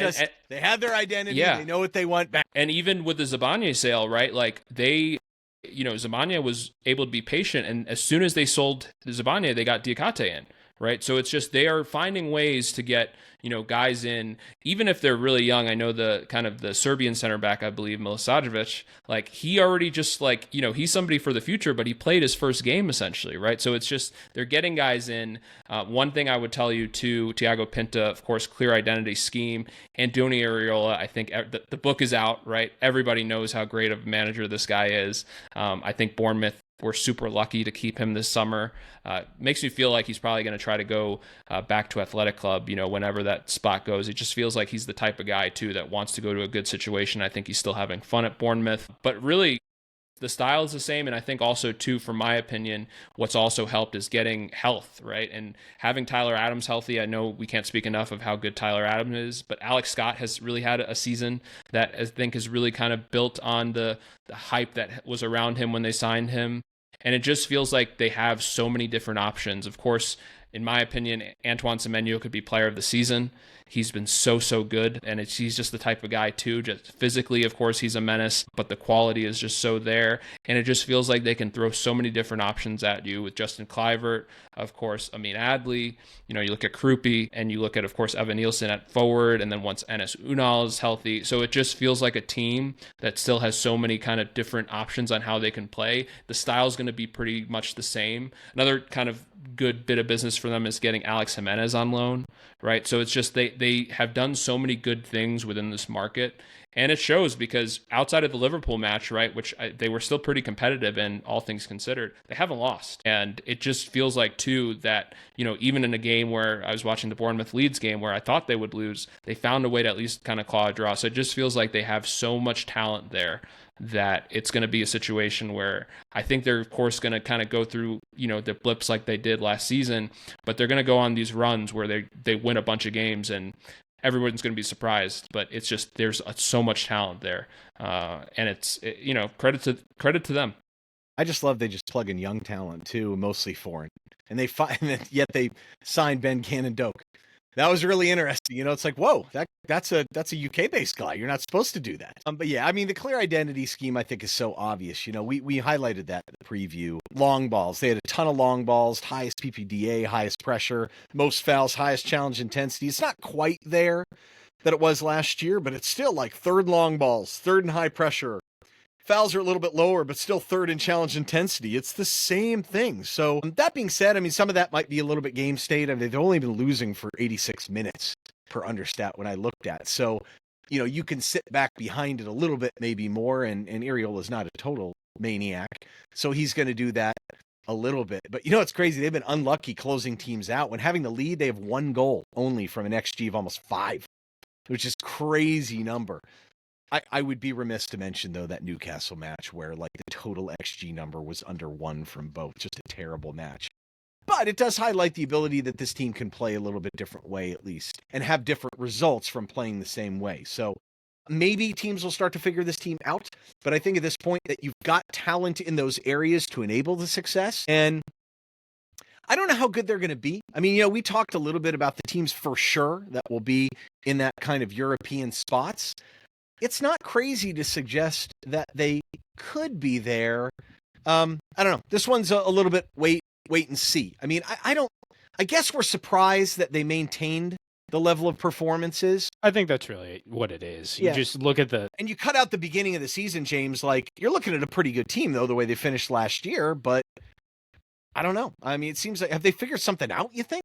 they have their identity, they know what they want back. And even with the Zabanije sale, right? Like, they, Zabanije was able to be patient, and as soon as they sold Zabanije, they got Diakate in, right? So it's just they are finding ways to get guys in, even if they're really young. I know the kind of the Serbian center back, I believe, Milisajevic, like, he already just like, he's somebody for the future, but he played his first game essentially, right? So it's just, they're getting guys in. One thing I would tell you too, Thiago Pinta, of course, clear identity scheme. Andoni Iraola, I think the book is out, right? Everybody knows how great of a manager this guy is. I think Bournemouth, we're super lucky to keep him this summer. Makes me feel like he's probably going to try to go back to Athletic Club, whenever that spot goes. It just feels like he's the type of guy, too, that wants to go to a good situation. I think he's still having fun at Bournemouth. But really, the style is the same, and I think also, too, from my opinion, what's also helped is getting health, right? And having Tyler Adams healthy. I know we can't speak enough of how good Tyler Adams is, but Alex Scott has really had a season that I think is really kind of built on the hype that was around him when they signed him. And it just feels like they have so many different options. Of course, In my opinion, Antoine Semenyo could be player of the season. He's been so good, and he's just the type of guy too. Just physically, of course, he's a menace, but the quality is just so there, and it just feels like they can throw so many different options at you with Justin Kluivert, of course, Amin Adli. You look at Krupi, and you look at, of course, Evan Nielsen at forward, and then once Enes Unal is healthy, so it just feels like a team that still has so many kind of different options on how they can play. The style is going to be pretty much the same. Another kind of good bit of business for them is getting Alex Jimenez on loan, right? So it's just they have done so many good things within this market, and it shows because outside of the Liverpool match, right, which they were still pretty competitive in all things considered, they haven't lost. And it just feels like too that, even in a game where I was watching the Bournemouth Leeds game where I thought they would lose, they found a way to at least kind of claw a draw. So it just feels like they have so much talent there that it's going to be a situation where I think they're, of course, going to kind of go through, the blips like they did last season, but they're going to go on these runs where they win a bunch of games and everyone's going to be surprised. But it's just there's so much talent there, and it's credit to them. I just love they just plug in young talent too, mostly foreign, and yet they signed Ben Cannon-Doak. That was really interesting. It's like, whoa, that's a UK based guy. You're not supposed to do that. But yeah, I mean, the clear identity scheme I think is so obvious. We highlighted that in the preview. Long balls. They had a ton of long balls, highest PPDA, highest pressure, most fouls, highest challenge intensity. It's not quite there that it was last year, but it's still like third long balls, third in high pressure. Fouls are a little bit lower, but still third in challenge intensity. It's the same thing. So that being said, I mean, some of that might be a little bit game state. I mean, they've only been losing for 86 minutes per understat when I looked at. So, you can sit back behind it a little bit, maybe more. And Iriol is not a total maniac. So he's going to do that a little bit. But it's crazy. They've been unlucky closing teams out. When having the lead, they have one goal only from an XG of almost 5, which is crazy number. I would be remiss to mention, though, that Newcastle match where like the total XG number was under 1 from both. Just a terrible match. But it does highlight the ability that this team can play a little bit different way, at least, and have different results from playing the same way. So maybe teams will start to figure this team out. But I think at this point that you've got talent in those areas to enable the success. And I don't know how good they're going to be. I mean, we talked a little bit about the teams for sure that will be in that kind of European spots. It's not crazy to suggest that they could be there. I don't know. This one's a little bit wait and see. I mean, I guess we're surprised that they maintained the level of performances. I think that's really what it is. You just look at and you cut out the beginning of the season, James, like you're looking at a pretty good team though, the way they finished last year, but I don't know. I mean, it seems like, have they figured something out, you think?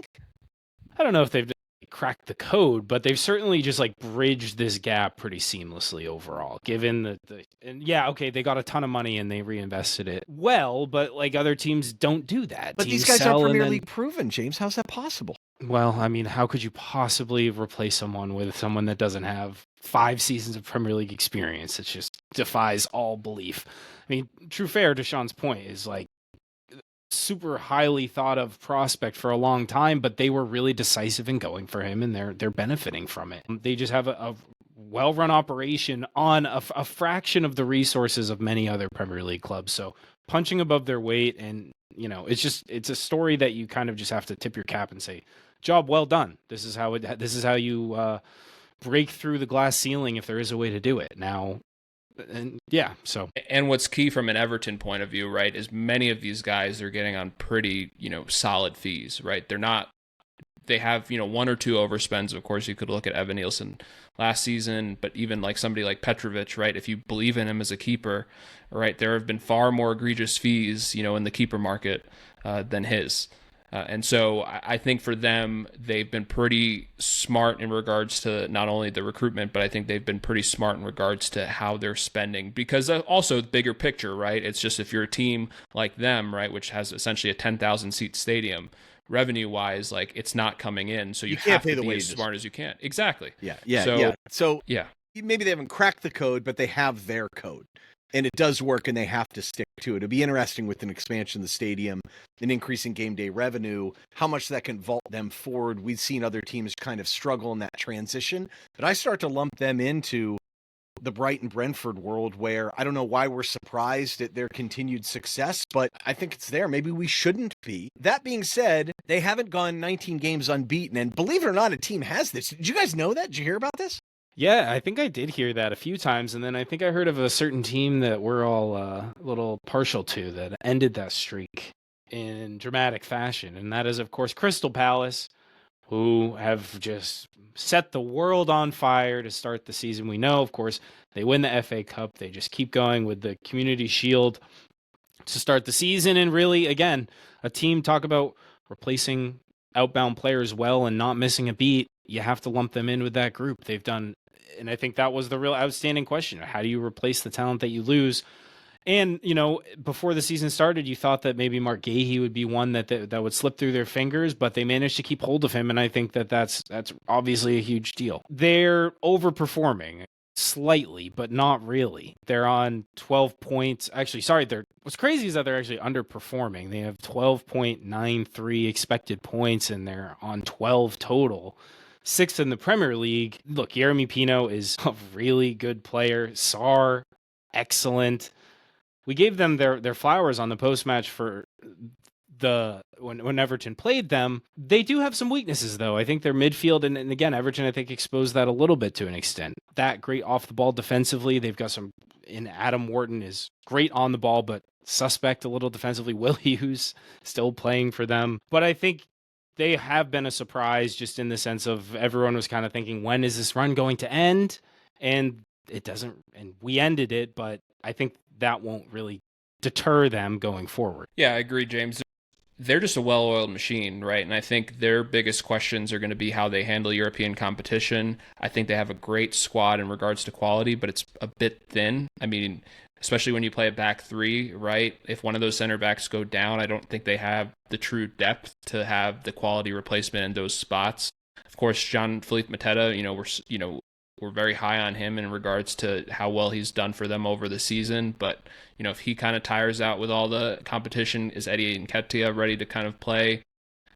I don't know if they've cracked the code, but they've certainly just like bridged this gap pretty seamlessly overall, given they got a ton of money and they reinvested it well, but like other teams don't do that. But teams these guys are Premier League proven, James. How's that possible? Well, I mean, how could you possibly replace someone with someone that doesn't have 5 seasons of Premier League experience? It just defies all belief. I mean, true fair to Sean's point is like super highly thought of prospect for a long time, but they were really decisive in going for him, and they're benefiting from it. They just have a well-run operation on a fraction of the resources of many other Premier League clubs. So punching above their weight, and it's a story that you kind of just have to tip your cap and say, job well done. This is how you break through the glass ceiling if there is a way to do it. Now, and what's key from an Everton point of view, right, is many of these guys are getting on pretty, solid fees, right? They have, 1 or 2 overspends. Of course, you could look at Evan Nielsen last season, but even like somebody like Petrovic, right? If you believe in him as a keeper, right, there have been far more egregious fees, in the keeper market than his. And so I think for them, they've been pretty smart in regards to not only the recruitment, but I think they've been pretty smart in regards to how they're spending, because also the bigger picture, right? It's just if you're a team like them, right, which has essentially a 10,000 seat stadium, revenue wise, like it's not coming in. So you have to be as smart as you can. Exactly. Yeah. So maybe they haven't cracked the code, but they have their code. And it does work, and they have to stick to it. It'll be interesting with an expansion of the stadium, an increase in game day revenue, how much that can vault them forward. We've seen other teams kind of struggle in that transition, but I start to lump them into the Brighton Brentford world where I don't know why we're surprised at their continued success, but I think it's there. Maybe we shouldn't be. That being said, they haven't gone 19 games unbeaten, and believe it or not, a team has this. Did you guys know that? Did you hear about this? Yeah, I think I did hear that a few times, and then I think I heard of a certain team that we're all a little partial to that ended that streak in dramatic fashion, and that is, of course, Crystal Palace, who have just set the world on fire to start the season. We know, of course, they win the FA Cup. They just keep going with the Community Shield to start the season, and really, again, a team, talk about replacing outbound players well and not missing a beat. You have to lump them in with that group. They've done, and I think that was the real outstanding question. How do you replace the talent that you lose? And, you know, before the season started, you thought that maybe Mark Gahey would be one that would slip through their fingers, but they managed to keep hold of him, and I think that's obviously a huge deal. They're overperforming slightly, but not really. They're on 12 points. Actually, sorry, what's crazy is that they're actually underperforming. They have 12.93 expected points, and they're on 12 total. Sixth in the Premier League. Look, Jeremy Pino is a really good player. Sarr, excellent. We gave them their flowers on the post-match for when Everton played them. They do have some weaknesses, though. I think their midfield, and again, Everton, I think, exposed that a little bit to an extent. That great off the ball defensively. They've got and Adam Wharton is great on the ball, but suspect a little defensively. Will Hughes still playing for them. But I think they have been a surprise, just in the sense of everyone was kind of thinking, when is this run going to end? And it doesn't, and we ended it, but I think that won't really deter them going forward. Yeah, I agree, James. They're just a well-oiled machine, right? And I think their biggest questions are going to be how they handle European competition. I think they have a great squad in regards to quality, but it's a bit thin. I mean, especially when you play a back three, right? If one of those center backs go down, I don't think they have the true depth to have the quality replacement in those spots. Of course, Jean-Philippe Mateta, we're very high on him in regards to how well he's done for them over the season. But, if he kind of tires out with all the competition, is Eddie Nketiah ready to kind of play?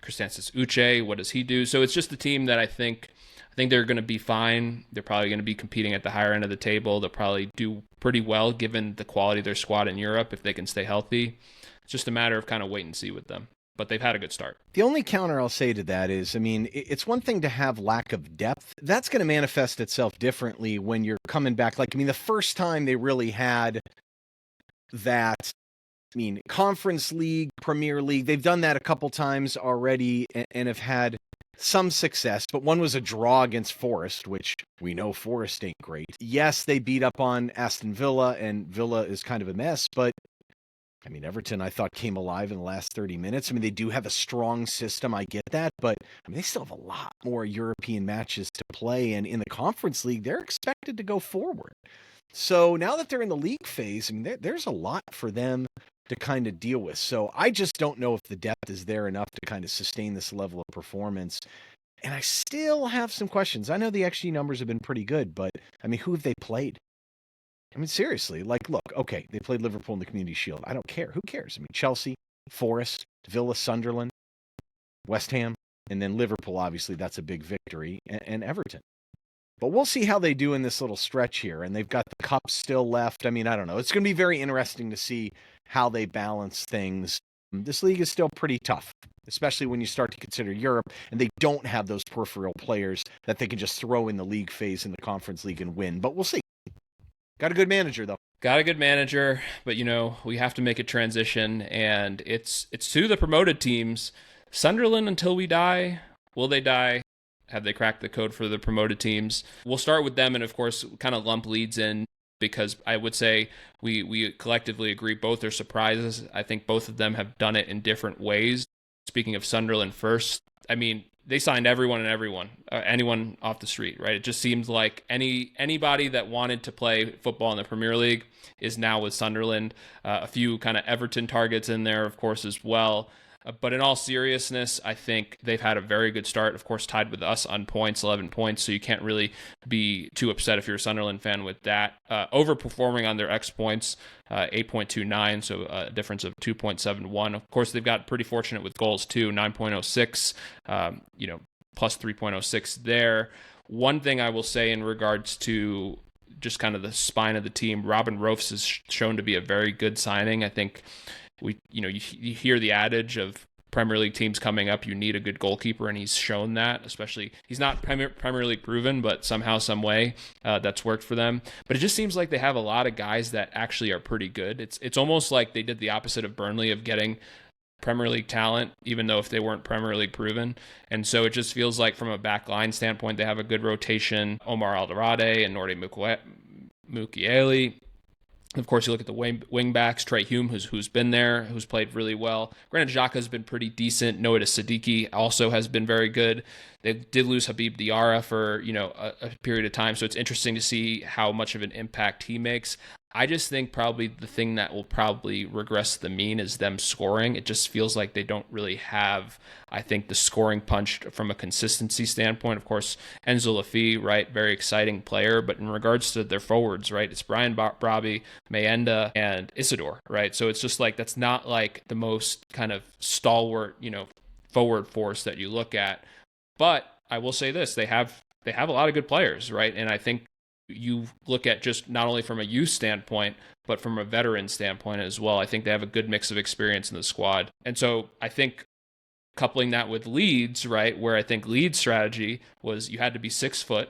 Christensen Uche, what does he do? So it's just a team that I think they're going to be fine. They're probably going to be competing at the higher end of the table. They'll probably do pretty well given the quality of their squad in Europe if they can stay healthy. It's just a matter of kind of wait and see with them. But they've had a good start. The only counter I'll say to that is, it's one thing to have lack of depth. That's going to manifest itself differently when you're coming back. The first time they really had that, Conference League, Premier League, they've done that a couple times already and have had some success, but one was a draw against Forest, which we know Forest ain't great. Yes, they beat up on Aston Villa, and Villa is kind of a mess, but Everton, I thought, came alive in the last 30 minutes. They do have a strong system. I get that. But, they still have a lot more European matches to play. And in the Conference League, they're expected to go forward. So now that they're in the league phase, there's a lot for them to kind of deal with. So I just don't know if the depth is there enough to kind of sustain this level of performance. And I still have some questions. I know the XG numbers have been pretty good, but, who have they played? Seriously, look, okay, they played Liverpool in the Community Shield. I don't care. Who cares? Chelsea, Forest, Villa, Sunderland, West Ham, and then Liverpool, obviously, that's a big victory, and Everton. But we'll see how they do in this little stretch here, and they've got the cup still left. I don't know. It's going to be very interesting to see how they balance things. This league is still pretty tough, especially when you start to consider Europe, and they don't have those peripheral players that they can just throw in the league phase in the Conference League and win. But we'll see. Got a good manager, though. Got a good manager, but, we have to make a transition, and it's to the promoted teams. Sunderland until we die. Will they die? Have they cracked the code for the promoted teams? We'll start with them, and, of course, kind of lump Leeds in, because I would say we collectively agree both are surprises. I think both of them have done it in different ways. Speaking of Sunderland first, they signed anyone off the street, right? It just seems like anybody that wanted to play football in the Premier League is now with Sunderland. A few kind of Everton targets in there, of course, as well. But in all seriousness, I think they've had a very good start, of course, tied with us on points, 11 points, so you can't really be too upset if you're a Sunderland fan with that. Overperforming on their X points, 8.29, so a difference of 2.71. Of course, they've got pretty fortunate with goals, too, 9.06, plus 3.06 there. One thing I will say in regards to just kind of the spine of the team. Robin Roofs is shown to be a very good signing. I think you hear the adage of Premier League teams coming up, you need a good goalkeeper, and he's shown that. Especially, he's not Premier League proven, but somehow, some way, that's worked for them. But it just seems like they have a lot of guys that actually are pretty good. It's almost like they did the opposite of Burnley, of getting Premier League talent, even though if they weren't Premier League proven. And so it just feels like from a back line standpoint, they have a good rotation. Omar Alderade and Nordi Mukiele. Of course, you look at the wing backs, Trey Hume, who's been there, who's played really well. Granted, Xhaka's been pretty decent. Noah Siddiqui also has been very good. They did lose Habib Diarra for a period of time, so it's interesting to see how much of an impact he makes. I just think probably the thing that will probably regress the mean is them scoring. It just feels like they don't really have, I think, the scoring punch from a consistency standpoint. Of course, Enzo Lafi, right, very exciting player, but in regards to their forwards, right, it's Brian Brobby, Mayenda, and Isidore, right? So it's just like, that's not like the most kind of stalwart, forward force that you look at. But I will say this, they have a lot of good players, right? And I think you look at just not only from a youth standpoint, but from a veteran standpoint as well. I think they have a good mix of experience in the squad. And so I think coupling that with Leeds, right, where I think Leeds' strategy was you had to be 6 foot,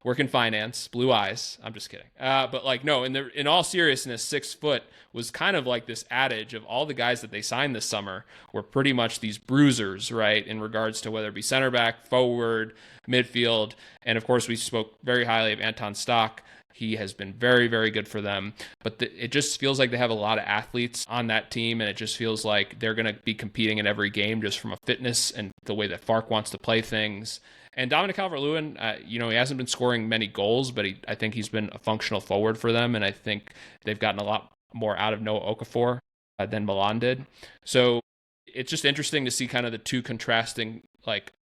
work in finance, blue eyes. I'm just kidding. But like, no, in all seriousness, 6 foot was kind of like this adage of all the guys that they signed this summer were pretty much these bruisers, right, in regards to whether it be center back, forward, midfield. And of course, we spoke very highly of Anton Stock. He has been very, very good for them. But it just feels like they have a lot of athletes on that team, and it just feels like they're going to be competing in every game just from a fitness and the way that Fark wants to play things. And Dominic Calvert-Lewin, he hasn't been scoring many goals, but I think he's been a functional forward for them, and I think they've gotten a lot more out of Noah Okafor than Milan did. So it's just interesting to see kind of the two contrasting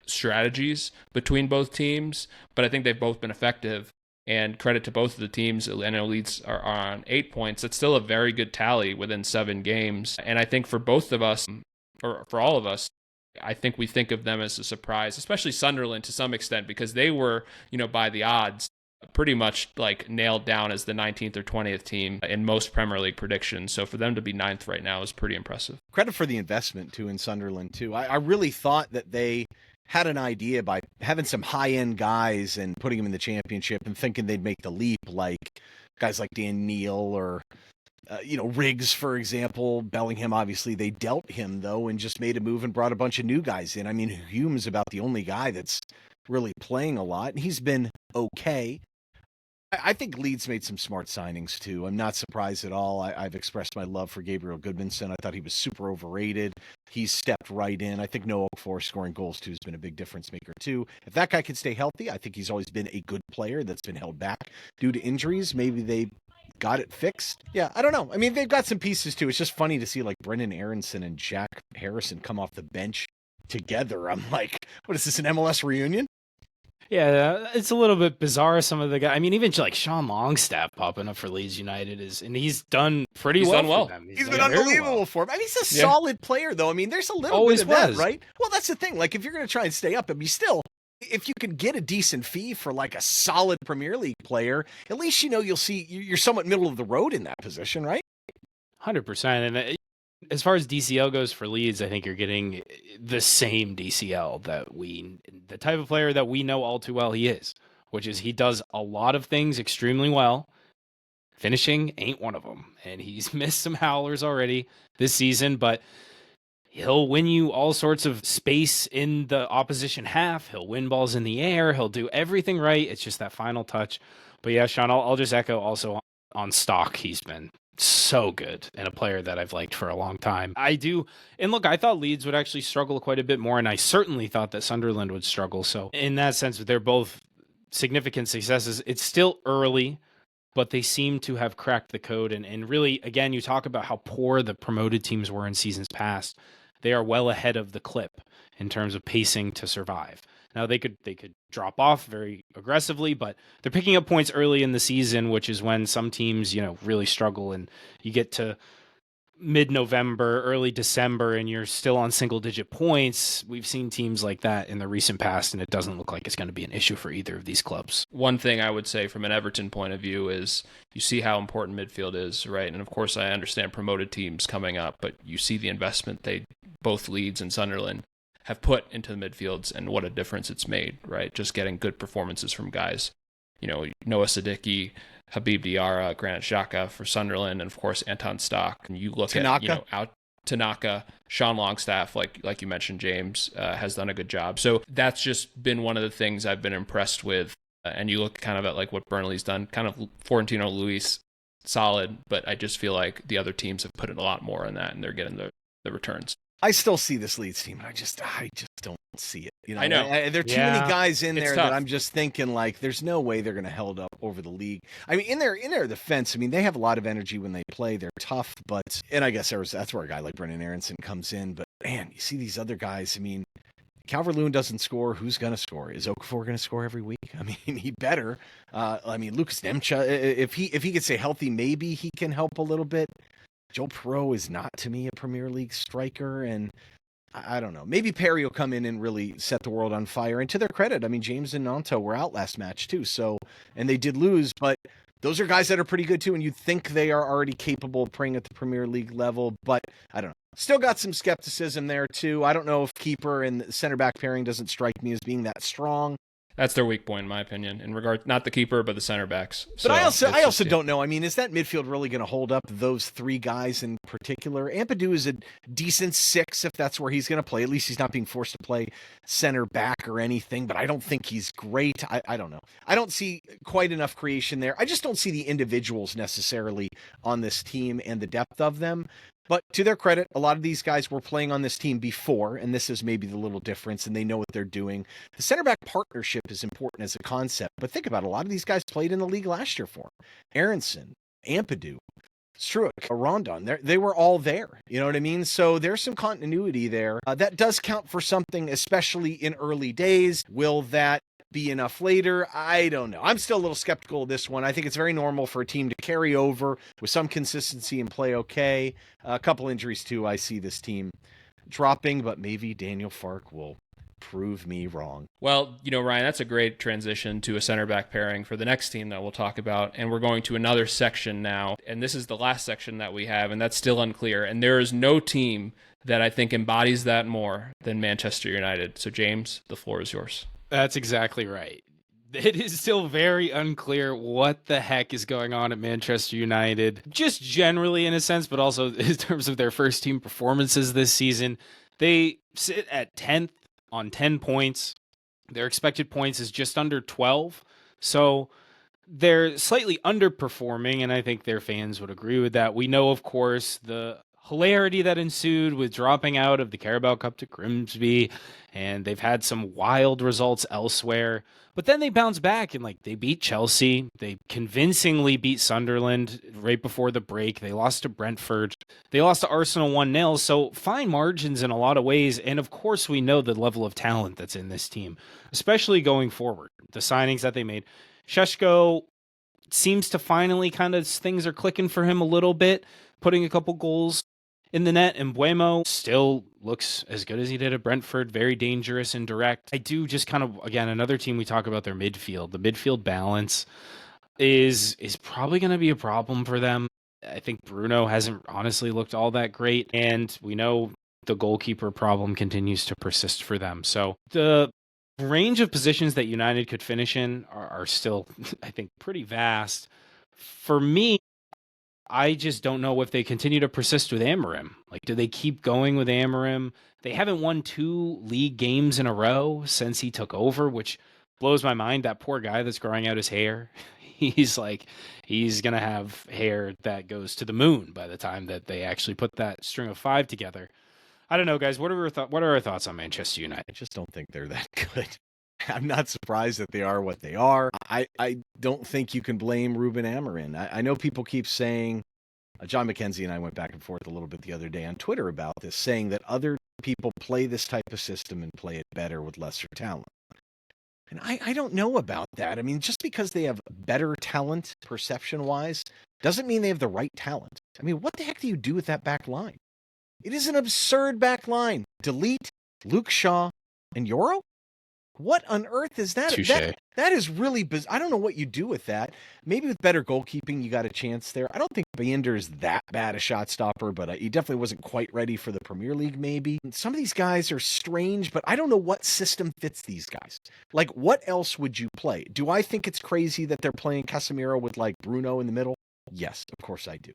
strategies between both teams, but I think they've both been effective. And credit to both of the teams. I know Leeds are on 8 points. It's still a very good tally within 7 games. And I think for both of us, or for all of us, I think we think of them as a surprise, especially Sunderland to some extent, because they were, by the odds, pretty much nailed down as the 19th or 20th team in most Premier League predictions. So for them to be 9th right now is pretty impressive. Credit for the investment, too, in Sunderland, too. I really thought that they had an idea by having some high-end guys and putting them in the championship and thinking they'd make the leap, like guys like Dan Neil or, Riggs, for example. Bellingham, obviously, they dealt him, though, and just made a move and brought a bunch of new guys in. I mean, Hume's about the only guy that's really playing a lot, and he's been okay. I think Leeds made some smart signings, too. I'm not surprised at all. I've expressed my love for Gabriel Goodmanson. I thought he was super overrated. He's stepped right in. I think Noah Okafor scoring goals, too, has been a big difference maker, too. If that guy can stay healthy, I think he's always been a good player that's been held back due to injuries. Maybe they got it fixed. Yeah, I don't know. I mean, they've got some pieces, too. It's just funny to see, Brendan Aronson and Jack Harrison come off the bench together. I'm like, what is this, an MLS reunion? Yeah, it's a little bit bizarre. Some of the guys, I mean, even Sean Longstaff popping up for Leeds United and he's done pretty well for them. He's been unbelievable for him. I mean, he's a solid player, though. I mean, there's a little bit of that, right? Well, that's the thing. If you're going to try and stay up, I mean, still, if you can get a decent fee for a solid Premier League player, at least you'll see you're somewhat middle of the road in that position, right? 100%. And as far as DCL goes for Leeds, I think you're getting the same DCL the type of player that we know all too well he is, which is he does a lot of things extremely well. Finishing ain't one of them. And he's missed some howlers already this season, but he'll win you all sorts of space in the opposition half. He'll win balls in the air. He'll do everything right. It's just that final touch. But yeah, Sean, I'll just echo also on Stock. He's been so good and a player that I've liked for a long time. I do. And look, I thought Leeds would actually struggle quite a bit more, and I certainly thought that Sunderland would struggle. So in that sense, they're both significant successes. It's still early, but they seem to have cracked the code. And really, again, you talk about how poor the promoted teams were in seasons past. They are well ahead of the clip in terms of pacing to survive. Now, they could drop off very aggressively, but they're picking up points early in the season, which is when some teams, really struggle, and you get to mid-November, early December, and you're still on single-digit points. We've seen teams like that in the recent past, and it doesn't look like it's going to be an issue for either of these clubs. One thing I would say from an Everton point of view is you see how important midfield is, right? And of course, I understand promoted teams coming up, but you see the investment both Leeds and Sunderland have put into the midfields and what a difference it's made, right? Just getting good performances from guys. Noah Siddiqui, Habib Diarra, Granit Xhaka for Sunderland, and of course Anton Stock. And you look Tanaka. at Tanaka, Sean Longstaff, like you mentioned, James has done a good job. So that's just been one of the things I've been impressed with. And you look kind of at like what Burnley's done, kind of Florentino Luis, solid, but I just feel like the other teams have put in a lot more in that, and they're getting the returns. I still see this Leeds team, and I just don't see it. I know. There are too many guys in there tough. that I'm just thinking like, there's no way they're going to hold up over the league. I mean, in their defense, I mean, they have a lot of energy when they play. They're tough, and I guess that's where a guy like Brendan Aronson comes in. But man, you see these other guys. I mean, Calvert-Lewin doesn't score. Who's going to score? Is Okafor going to score every week? I mean, he better. Lucas Nemcha, if he could stay healthy, maybe he can help a little bit. Joe Perreault is not, to me, a Premier League striker, and I don't know. Maybe Perry will come in and really set the world on fire. And to their credit, I mean, James and Nanto were out last match too, and they did lose, but those are guys that are pretty good too, and you'd think they are already capable of playing at the Premier League level, but I don't know. Still got some skepticism there too. I don't know if keeper and center back pairing doesn't strike me as being that strong. That's their weak point, in my opinion, in regard not the keeper, but the center backs. But I also don't know. I mean, is that midfield really going to hold up those three guys in particular? Ampadu is a decent 6 if that's where he's going to play. At least he's not being forced to play center back or anything, but I don't think he's great. I don't know. I don't see quite enough creation there. I just don't see the individuals necessarily on this team and the depth of them. But to their credit, a lot of these guys were playing on this team before, and this is maybe the little difference, and they know what they're doing. The center back partnership is important as a concept, but think about it. A lot of these guys played in the league last year for him. Aronson, Ampadu, Struik, Rondon, they were all there. You know what I mean? So there's some continuity there. That does count for something, especially in early days. Will that be enough later? I don't know. I'm still a little skeptical of this one. I think it's very normal for a team to carry over with some consistency and play okay. A couple injuries too. I see this team dropping, but maybe Daniel Fark will prove me wrong. Well, Ryan, that's a great transition to a center back pairing for the next team that we'll talk about. And we're going to another section now. And this is the last section that we have, and that's still unclear. And there is no team that I think embodies that more than Manchester United. So James, the floor is yours. That's exactly right. It is still very unclear what the heck is going on at Manchester United, just generally in a sense, but also in terms of their first team performances this season. They sit at 10th on 10 points. Their expected points is just under 12. So they're slightly underperforming, and I think their fans would agree with that. We know, of course, the hilarity that ensued with dropping out of the Carabao Cup to Grimsby, and they've had some wild results elsewhere. But then they bounced back and they beat Chelsea. They convincingly beat Sunderland right before the break. They lost to Brentford. They lost to Arsenal 1-0. So fine margins in a lot of ways. And of course, we know the level of talent that's in this team, especially going forward. The signings that they made. Šeško seems to finally things are clicking for him a little bit, putting a couple goals in the net, and Mbeumo still looks as good as he did at Brentford, very dangerous and direct. I do just again, another team we talk about their midfield. The midfield balance is probably going to be a problem for them. I think Bruno hasn't honestly looked all that great, and we know the goalkeeper problem continues to persist for them. So the range of positions that United could finish in are still, I think, pretty vast. For me, I just don't know if they continue to persist with Amorim. Do they keep going with Amorim? They haven't won 2 league games in a row since he took over, which blows my mind. That poor guy that's growing out his hair. He's going to have hair that goes to the moon by the time that they actually put that string of 5 together. I don't know, guys. What are our thoughts on Manchester United? I just don't think they're that good. I'm not surprised that they are what they are. I don't think you can blame Ruben Amorim. I know people keep saying, John McKenzie and I went back and forth a little bit the other day on Twitter about this, saying that other people play this type of system and play it better with lesser talent. And I don't know about that. I mean, just because they have better talent perception-wise doesn't mean they have the right talent. I mean, what the heck do you do with that back line? It is an absurd back line. Delete Luke Shaw and Euro? What on earth is that? Touché. That is really I don't know what you do with that. Maybe with better goalkeeping, you got a chance there. I don't think Binder is that bad a shot stopper, but he definitely wasn't quite ready for the Premier League, maybe. Some of these guys are strange, but I don't know what system fits these guys. Like, what else would you play? Do I think it's crazy that they're playing Casemiro with, like, Bruno in the middle? Yes, of course I do.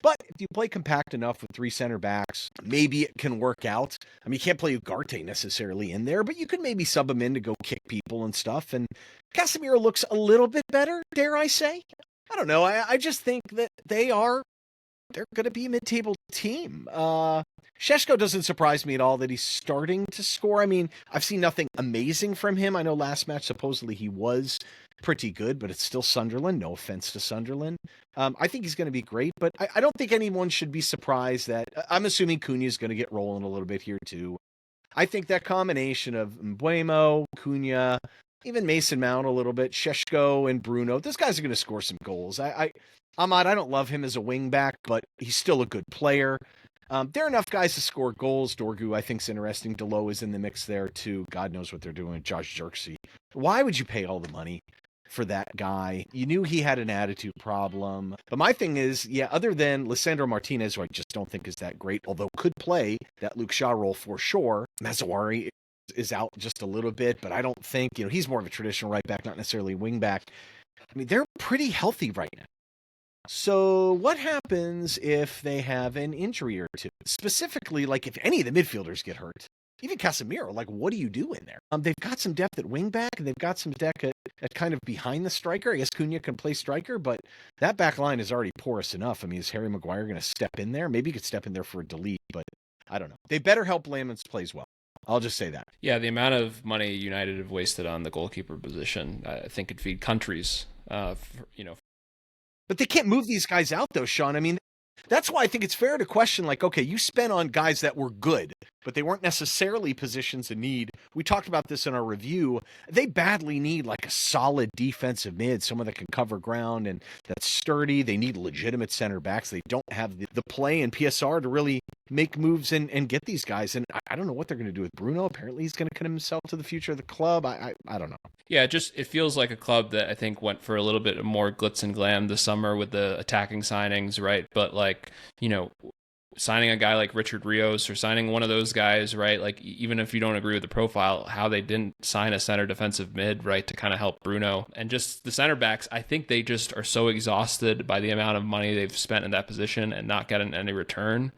But if you play compact enough with 3 center backs, maybe it can work out. I mean, you can't play Ugarte necessarily in there, but you could maybe sub him in to go kick people and stuff. And Casemiro looks a little bit better, dare I say. I don't know. I just think that they're going to be a mid-table team. Šeško doesn't surprise me at all that he's starting to score. I mean, I've seen nothing amazing from him. I know last match, supposedly he was pretty good, but it's still Sunderland. No offense to Sunderland. I think he's going to be great, but I don't think anyone should be surprised that I'm assuming Cunha is going to get rolling a little bit here too. I think that combination of Mbeumo, Cunha, even Mason Mount a little bit, Šeško and Bruno, those guys are going to score some goals. Ahmad, I don't love him as a wing back, but he's still a good player. There are enough guys to score goals. Dorgu, I think, is interesting. Delo is in the mix there too. God knows what they're doing with Josh Xerxes. Why would you pay all the money for that guy? You knew he had an attitude problem. But my thing is, other than Lisandro Martinez, who I just don't think is that great, although could play that Luke Shaw role for sure, Mazzawari is out just a little bit, but I don't think, he's more of a traditional right back, not necessarily wing back. I mean, they're pretty healthy right now. So what happens if they have an injury or two? Specifically, like if any of the midfielders get hurt, even Casemiro, like what do you do in there? They've got some depth at wing back, and they've got some depth at kind of behind the striker. I guess Cunha can play striker, but that back line is already porous enough. I mean, is Harry Maguire going to step in there? Maybe he could step in there for a delete, but I don't know. They better help Lamens plays well. I'll just say that. Yeah, the amount of money United have wasted on the goalkeeper position, I think could feed countries, But they can't move these guys out, though, Sean. I mean, that's why I think it's fair to question, like, okay, you spent on guys that were good, but they weren't necessarily positions in need. We talked about this in our review. They badly need, like, a solid defensive mid, someone that can cover ground and that's sturdy. They need legitimate center backs. They don't have the play in PSR to really make moves and get these guys. And I don't know what they're going to do with Bruno. Apparently, he's going to commit himself to the future of the club. I don't know. Yeah, it feels like a club that I think went for a little bit more glitz and glam this summer with the attacking signings, right? But like, signing a guy like Richard Rios or signing one of those guys, right? Like, even if you don't agree with the profile, how they didn't sign a center defensive mid, right, to kind of help Bruno. And just the center backs, I think they just are so exhausted by the amount of money they've spent in that position and not getting any return.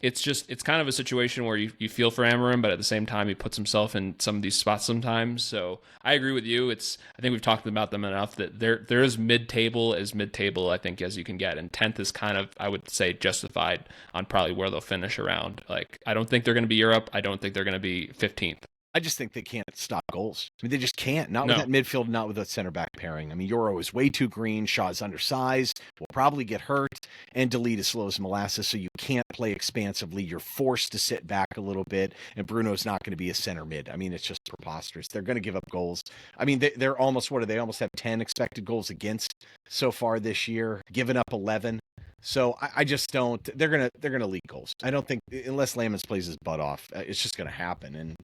It's kind of a situation where you feel for Amarim, but at the same time, he puts himself in some of these spots sometimes. So I agree with you. I think we've talked about them enough that they're as mid-table, I think, as you can get. And 10th is kind of, I would say, justified on probably where they'll finish around. Like, I don't think they're going to be Europe. I don't think they're going to be 15th. I just think they can't stop goals. I mean, they just can't. Not with that midfield, not with that center back pairing. I mean, Euro is way too green. Shaw's undersized, will probably get hurt, and Delete is slow as molasses, so you can't play expansively. You're forced to sit back a little bit, and Bruno's not going to be a center mid. I mean, it's just preposterous. They're going to give up goals. I mean, they're almost, what do they almost have 10 expected goals against so far this year, giving up 11. So I just don't. They're gonna leak goals. I don't think, unless Lamens plays his butt off, it's just gonna happen. And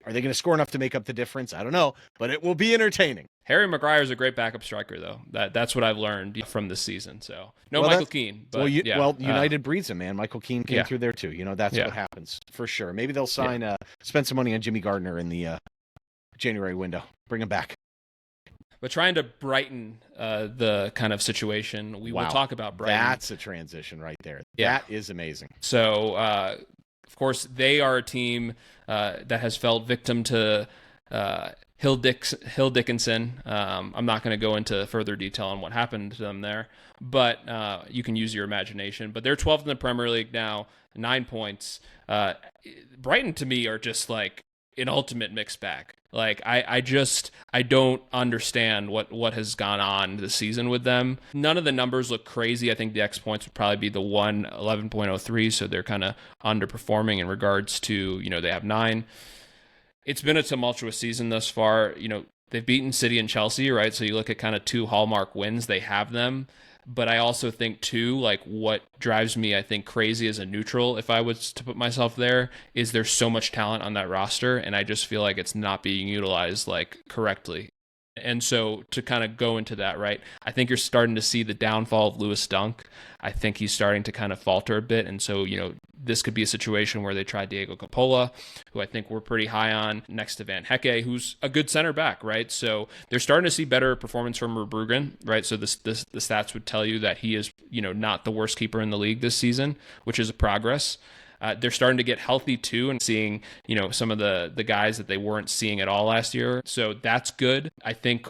are they gonna score enough to make up the difference? I don't know, but it will be entertaining. Harry Maguire is a great backup striker, though. That's what I've learned from this season. So Michael Keane. But, United breeds him, man. Michael Keane came through there too. That's what happens for sure. Maybe they'll spend some money on Jimmy Gardner in the January window. Bring him back. But trying to brighten the kind of situation, we will talk about Brighton. That's a transition right there. Yeah. That is amazing. So, of course, they are a team that has fell victim to Hill Dickinson. I'm not going to go into further detail on what happened to them there, but you can use your imagination. But they're 12th in the Premier League now, 9 points. Brighton, to me, are just like an ultimate mixed bag. Like, I don't understand what has gone on this season with them. None of the numbers look crazy. I think the X points would probably be the 11.03, so they're kind of underperforming in regards to, they have 9. It's been a tumultuous season thus far. They've beaten City and Chelsea, right? So you look at kind of two hallmark wins, they have them. But I also think too, like what drives me, I think, crazy as a neutral, if I was to put myself there, is there's so much talent on that roster, and I just feel like it's not being utilized like correctly. And so to kind of go into that, right? I think you're starting to see the downfall of Lewis Dunk. I think he's starting to kind of falter a bit. And so, this could be a situation where they try Diego Coppola, who I think we're pretty high on, next to Van Hecke, who's a good center back, right? So they're starting to see better performance from Verbruggen, right? So the stats would tell you that he is, not the worst keeper in the league this season, which is a progress. They're starting to get healthy too, and seeing, some of the guys that they weren't seeing at all last year. So that's good. I think,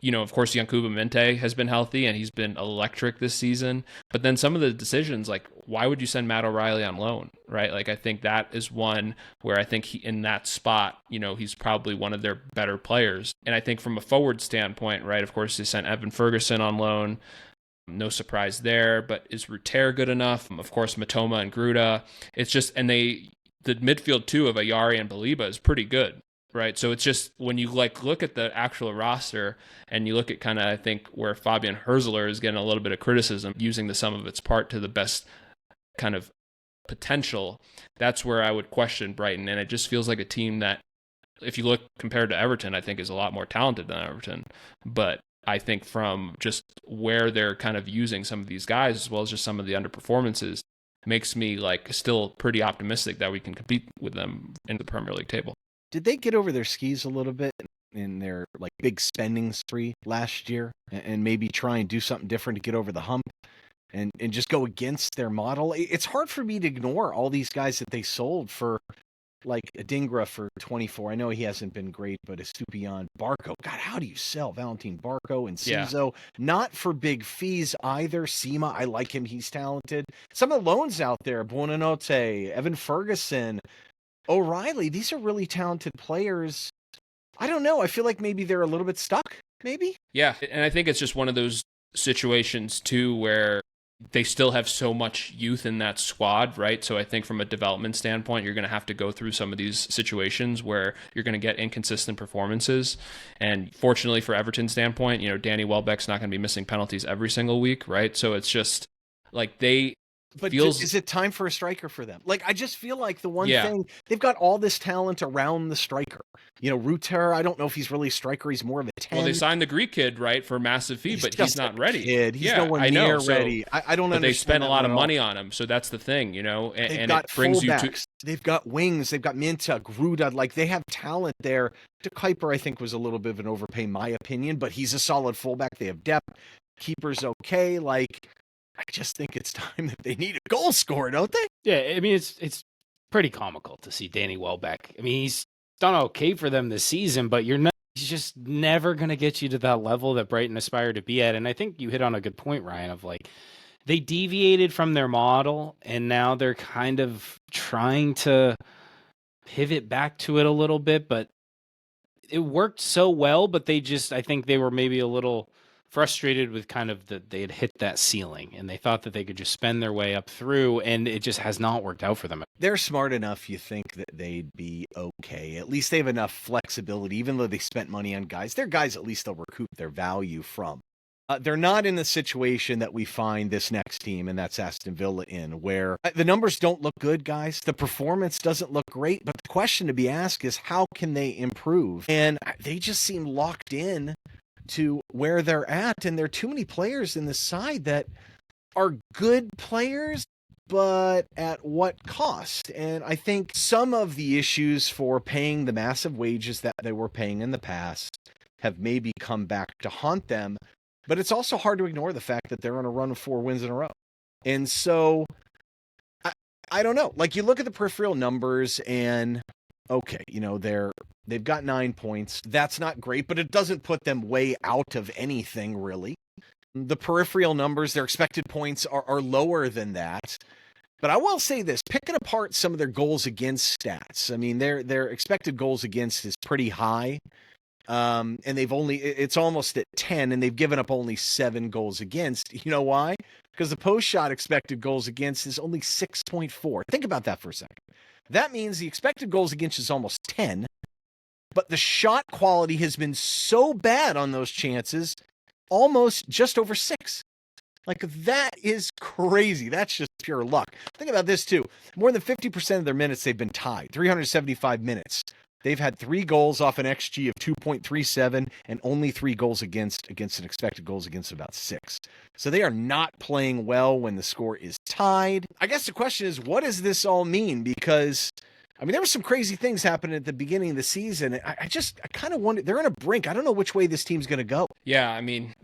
of course, Yankuba Minte has been healthy and he's been electric this season. But then some of the decisions, like why would you send Matt O'Reilly on loan, right? Like I think that is one where I think in that spot, he's probably one of their better players. And I think from a forward standpoint, right, of course, they sent Evan Ferguson on loan. No surprise there, but is Ruter good enough? Of course, Matoma and Gruda. It's just, and the midfield too of Ayari and Baliba is pretty good, right? So it's just, when you look at the actual roster and you look at kind of, I think, where Fabian Herzler is getting a little bit of criticism, using the sum of its part to the best kind of potential, that's where I would question Brighton. And it just feels like a team that, if you look compared to Everton, I think is a lot more talented than Everton. But I think from just where they're kind of using some of these guys, as well as just some of the underperformances, makes me still pretty optimistic that we can compete with them in the Premier League table. Did they get over their skis a little bit in their big spending spree last year, and maybe try and do something different to get over the hump and just go against their model? It's hard for me to ignore all these guys that they sold for, like Adingra for 24. I know he hasn't been great, but Estupiñán, Barco. God, how do you sell Valentin Barco and Cizo? Yeah. Not for big fees either. Sima, I like him. He's talented. Some of the loans out there, Buonanotte, Evan Ferguson, O'Reilly, these are really talented players. I don't know. I feel like maybe they're a little bit stuck, maybe? Yeah, and I think it's just one of those situations, too, where they still have so much youth in that squad, right? So I think from a development standpoint, you're going to have to go through some of these situations where you're going to get inconsistent performances. And fortunately for Everton's standpoint, Danny Welbeck's not going to be missing penalties every single week, right? So it's just is it time for a striker for them? I just feel like the one thing, they've got all this talent around the striker. Ruter, I don't know if he's really a striker. He's more of a 10. Well, they signed the Greek kid, right, for a massive fee, but he's not ready. He's nowhere near ready. I don't understand. They spent a lot of money on him, so that's the thing, and it brings fullbacks. You to. They've got wings. They've got Minta, Gruda. They have talent there. De Kuyper, I think, was a little bit of an overpay, in my opinion, but he's a solid fullback. They have depth. Keeper's okay. I just think it's time that they need a goal scorer, don't they? Yeah, I mean, it's pretty comical to see Danny Welbeck. I mean, he's done okay for them this season, but he's just never going to get you to that level that Brighton aspire to be at. And I think you hit on a good point, Ryan, of they deviated from their model, and now they're kind of trying to pivot back to it a little bit, but it worked so well, but I think they were maybe a little frustrated with kind of that they had hit that ceiling, and they thought that they could just spend their way up through, and it just has not worked out for them. They're smart enough, you think, that they'd be okay. At least they have enough flexibility, even though they spent money on guys. They're guys at least they'll recoup their value from. They're not in the situation that we find this next team, and that's Aston Villa, in, where the numbers don't look good, guys. The performance doesn't look great, but the question to be asked is, how can they improve? And they just seem locked in to where they're at, and there are too many players in the side that are good players, but at what cost? And I think some of the issues for paying the massive wages that they were paying in the past have maybe come back to haunt them, but it's also hard to ignore the fact that they're on a run of 4 wins in a row. And so I don't know, you look at the peripheral numbers, and okay, they've got 9 points. That's not great, but it doesn't put them way out of anything, really. The peripheral numbers, their expected points are lower than that. But I will say this, picking apart some of their goals against stats. I mean, their expected goals against is pretty high. And it's almost at 10, and they've given up only 7 goals against. You know why? Because the post-shot expected goals against is only 6.4. Think about that for a second. That means the expected goals against is almost 10, but the shot quality has been so bad on those chances, almost just over 6. Like, that is crazy. That's just pure luck. Think about this, too. More than 50% of their minutes, they've been tied. 375 minutes. They've had 3 goals off an XG of 2.37 and only 3 goals against an expected goals against about 6. So they are not playing well when the score is tied. I guess the question is, what does this all mean? Because, I mean, there were some crazy things happening at the beginning of the season. I kind of wonder, they're on a brink. I don't know which way this team's going to go. Yeah, I mean,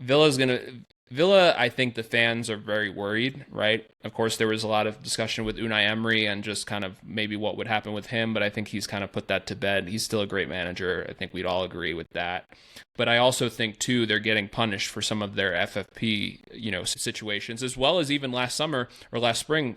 Villa, I think the fans are very worried, right? Of course, there was a lot of discussion with Unai Emery and just kind of maybe what would happen with him, but I think he's kind of put that to bed. He's still a great manager. I think we'd all agree with that. But I also think, too, they're getting punished for some of their FFP, situations, as well as even last spring,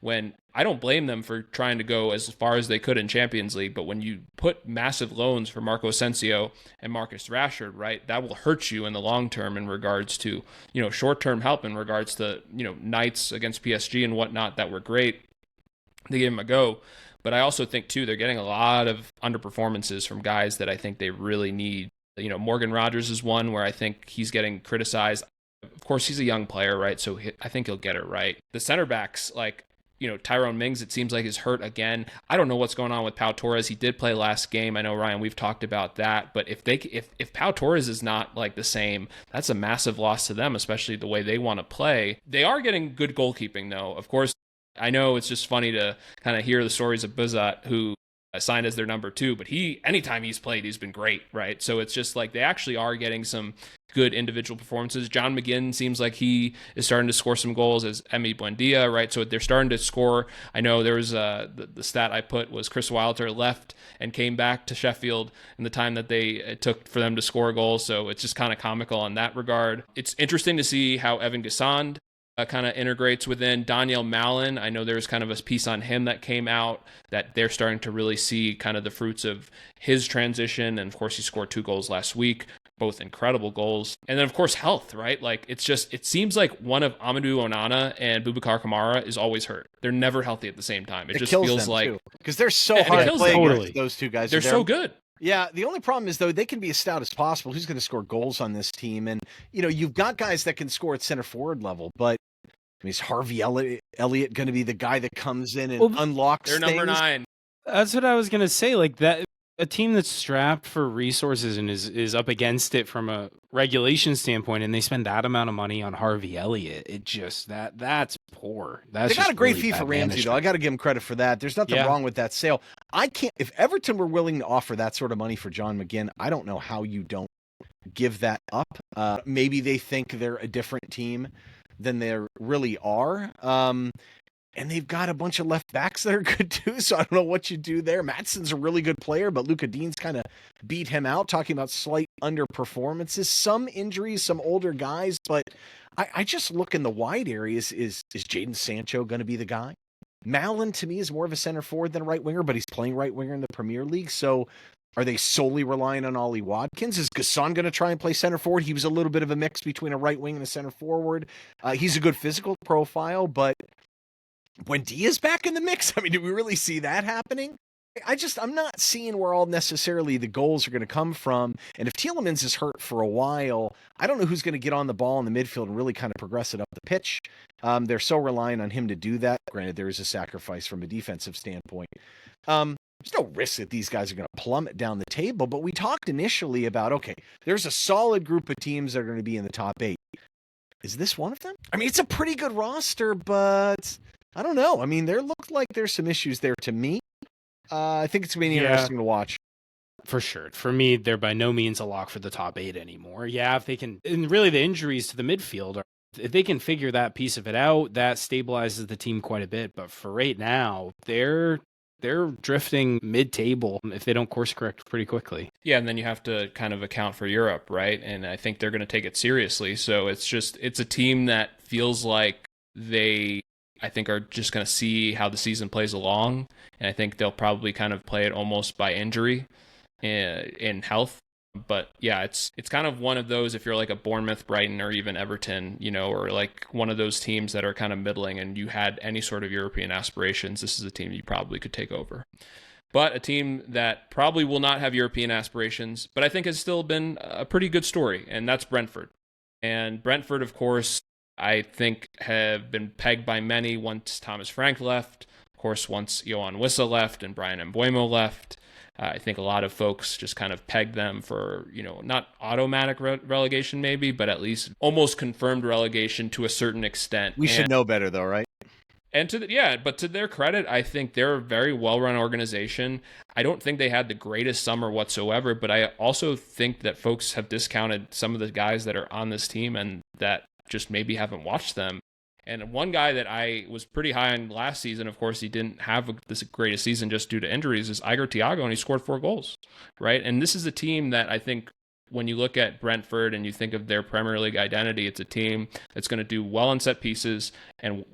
when I don't blame them for trying to go as far as they could in Champions League, but when you put massive loans for Marco Asensio and Marcus Rashford, right, that will hurt you in the long term in regards to, short-term help in regards to, nights against PSG and whatnot that were great. They gave him a go. But I also think, too, they're getting a lot of underperformances from guys that I think they really need. Morgan Rodgers is one where I think he's getting criticized. Of course, he's a young player, right? So I think he'll get it right. The center backs, Tyrone Mings, it seems like is hurt again. I don't know what's going on with Pau Torres. He did play last game. I know, Ryan, we've talked about that. But if Pau Torres is not like the same, that's a massive loss to them, especially the way they want to play. They are getting good goalkeeping, though. Of course, I know it's just funny to kind of hear the stories of Buzat, who signed as their number 2, but anytime he's played, he's been great, right? So it's just like they actually are getting some good individual performances. John McGinn seems like he is starting to score some goals, as Emi Buendia, right? So they're starting to score. I know there was the stat I put was Chris Wilder left and came back to Sheffield in the time that it took for them to score goals. So it's just kind of comical in that regard. It's interesting to see how Evan Gassand kind of integrates within. Daniel Mallon, I know there's kind of a piece on him that came out that they're starting to really see kind of the fruits of his transition. And of course, he scored 2 goals last week, both incredible goals. And then of course, health, right? Like it seems like one of Amadou Onana and Boubacar Kamara is always hurt. They're never healthy at the same time. It just feels like, because they're so hard to play against those two guys. They're so good. Yeah, the only problem is, though, they can be as stout as possible. Who's going to score goals on this team? And, you've got guys that can score at center forward level, but is Harvey Elliott going to be the guy that comes in and unlocks things? They're number 9. That's what I was going to say. Like that, a team that's strapped for resources and is up against it from a regulation standpoint, and they spend that amount of money on Harvey Elliott. It just that's poor. They got a great fee for Ramsey, though. I got to give him credit for that. There's nothing wrong with that sale. If Everton were willing to offer that sort of money for John McGinn, I don't know how you don't give that up. Maybe they think they're a different team than they really are. And they've got a bunch of left backs that are good too, so I don't know what you do there. Matson's a really good player, but Luka Dean's kind of beat him out, talking about slight underperformances, some injuries, some older guys, but I just look in the wide areas. Is Jadon Sancho going to be the guy? Mallon, to me, is more of a center forward than a right winger, but he's playing right winger in the Premier League, so are they solely relying on Ollie Watkins? Is Gasson going to try and play center forward? He was a little bit of a mix between a right wing and a center forward. He's a good physical profile, but when Diaz back in the mix, I mean, do we really see that happening? I'm not seeing where all necessarily the goals are going to come from. And if Tielemans is hurt for a while, I don't know who's going to get on the ball in the midfield and really kind of progress it up the pitch. They're so relying on him to do that. Granted, there is a sacrifice from a defensive standpoint. There's no risk that these guys are going to plummet down the table, but we talked initially about, okay, there's a solid group of teams that are going to be in the top 8. Is this one of them? I mean, it's a pretty good roster, but I don't know. I mean, there looked like there's some issues there to me. I think it's going to be interesting to watch. For sure. For me, they're by no means a lock for the top 8 anymore. Yeah, if they can, and really the injuries to the midfield if they can figure that piece of it out, that stabilizes the team quite a bit. But for right now, they're drifting mid-table if they don't course correct pretty quickly. Yeah, and then you have to kind of account for Europe, right? And I think they're going to take it seriously. So it's a team that feels like I think are just going to see how the season plays along. And I think they'll probably kind of play it almost by injury in health. But yeah, it's kind of one of those, if you're like a Bournemouth, Brighton, or even Everton, or like one of those teams that are kind of middling and you had any sort of European aspirations, this is a team you probably could take over. but a team that probably will not have European aspirations, but I think has still been a pretty good story, and that's Brentford. And Brentford, of course, I think have been pegged by many once Thomas Frank left, of course, once Johan Wissa left and Brian Mbeumo left. I think a lot of folks just kind of pegged them for, not automatic relegation maybe, but at least almost confirmed relegation to a certain extent. We should know better though, right? And but to their credit, I think they're a very well-run organization. I don't think they had the greatest summer whatsoever, but I also think that folks have discounted some of the guys that are on this team and that just maybe haven't watched them. And one guy that I was pretty high on last season, of course, he didn't have this greatest season just due to injuries, is Igor Thiago, and he scored 4 goals, right? And this is a team that I think when you look at Brentford and you think of their Premier League identity, it's a team that's going to do well on set pieces and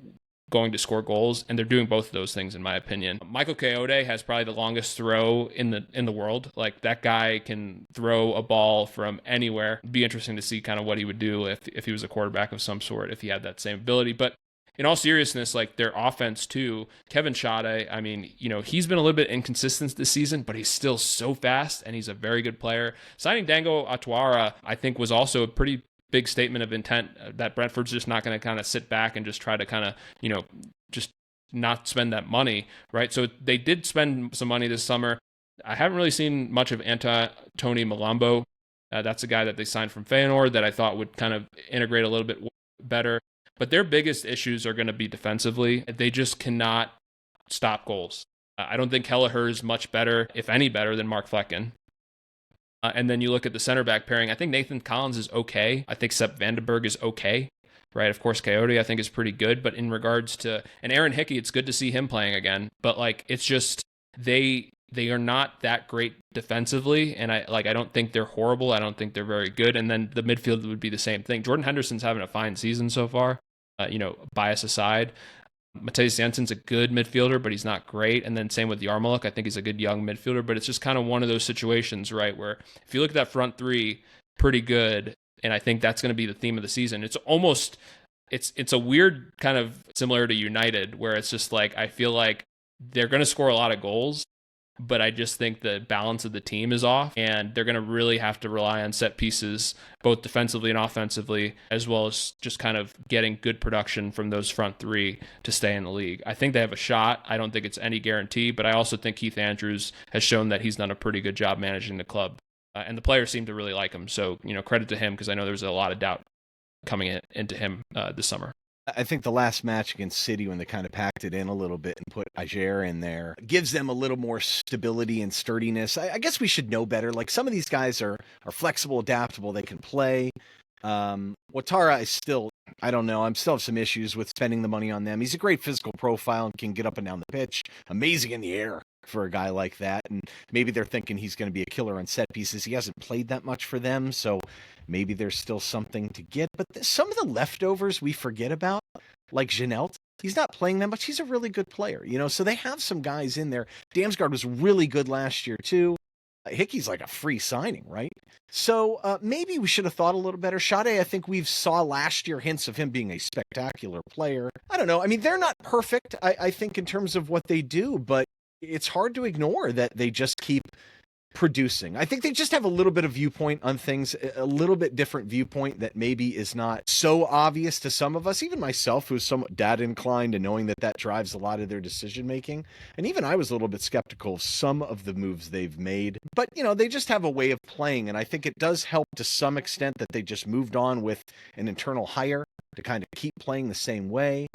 going to score goals, and they're doing both of those things in my opinion. Michael Coyote has probably the longest throw in the world. Like, that guy can throw a ball from anywhere. It'd be interesting to see kind of what he would do if he was a quarterback of some sort, if he had that same ability. But in all seriousness, like, their offense too, Kevin Schade, I mean, he's been a little bit inconsistent this season, but he's still so fast and he's a very good player. Signing Dango Atuara, I think, was also a pretty big statement of intent that Brentford's just not going to kind of sit back and just try to kind of, just not spend that money, right? So they did spend some money this summer. I haven't really seen much of Tony Malambo. That's a guy that they signed from Feyenoord that I thought would kind of integrate a little bit better. But their biggest issues are going to be defensively. They just cannot stop goals. I don't think Kelleher is much better, if any better, than Mark Flecken. And then you look at the center back pairing. I think Nathan Collins is okay. I think Sepp Vandenberg is okay, right? Of course, Coyote I think is pretty good. But in regards to, and Aaron Hickey, it's good to see him playing again. But like, it's just they are not that great defensively, and I don't think they're horrible. I don't think they're very good. And then the midfield would be the same thing. Jordan Henderson's having a fine season so far. Bias aside. Matheus Jensen's a good midfielder, but he's not great. And then same with Yarmouk. I think he's a good young midfielder, but it's just kind of one of those situations, right, where if you look at that front three, pretty good. And I think that's going to be the theme of the season. It's almost, it's a weird kind of similar to United, where it's just like, I feel like they're going to score a lot of goals, but I just think the balance of the team is off, and they're going to really have to rely on set pieces, both defensively and offensively, as well as just kind of getting good production from those front three to stay in the league. I think they have a shot. I don't think it's any guarantee, but I also think Keith Andrews has shown that he's done a pretty good job managing the club, and the players seem to really like him. So, credit to him, because I know there was a lot of doubt coming into him this summer. I think the last match against City, when they kind of packed it in a little bit and put Ajer in there, gives them a little more stability and sturdiness. I guess we should know better. Like, some of these guys are flexible, adaptable. They can play. Ouattara is still, I don't know. I'm still have some issues with spending the money on them. He's a great physical profile and can get up and down the pitch. Amazing in the air for a guy like that. And maybe they're thinking he's going to be a killer on set pieces. He hasn't played that much for them, so maybe there's still something to get. But some of the leftovers we forget about, like Janelt, he's not playing that much. He's a really good player, so they have some guys in there. Damsgaard was really good last year too. Hickey's like a free signing, right? So maybe we should have thought a little better. Schade, I think we've saw last year hints of him being a spectacular player. I don't know. I mean, they're not perfect, I think, in terms of what they do, but it's hard to ignore that they just keep producing. I think they just have a little bit of viewpoint on things, a little bit different viewpoint that maybe is not so obvious to some of us, even myself, who's somewhat data inclined and knowing that drives a lot of their decision making. And even I was a little bit skeptical of some of the moves they've made, but they just have a way of playing. And I think it does help to some extent that they just moved on with an internal hire to kind of keep playing the same way.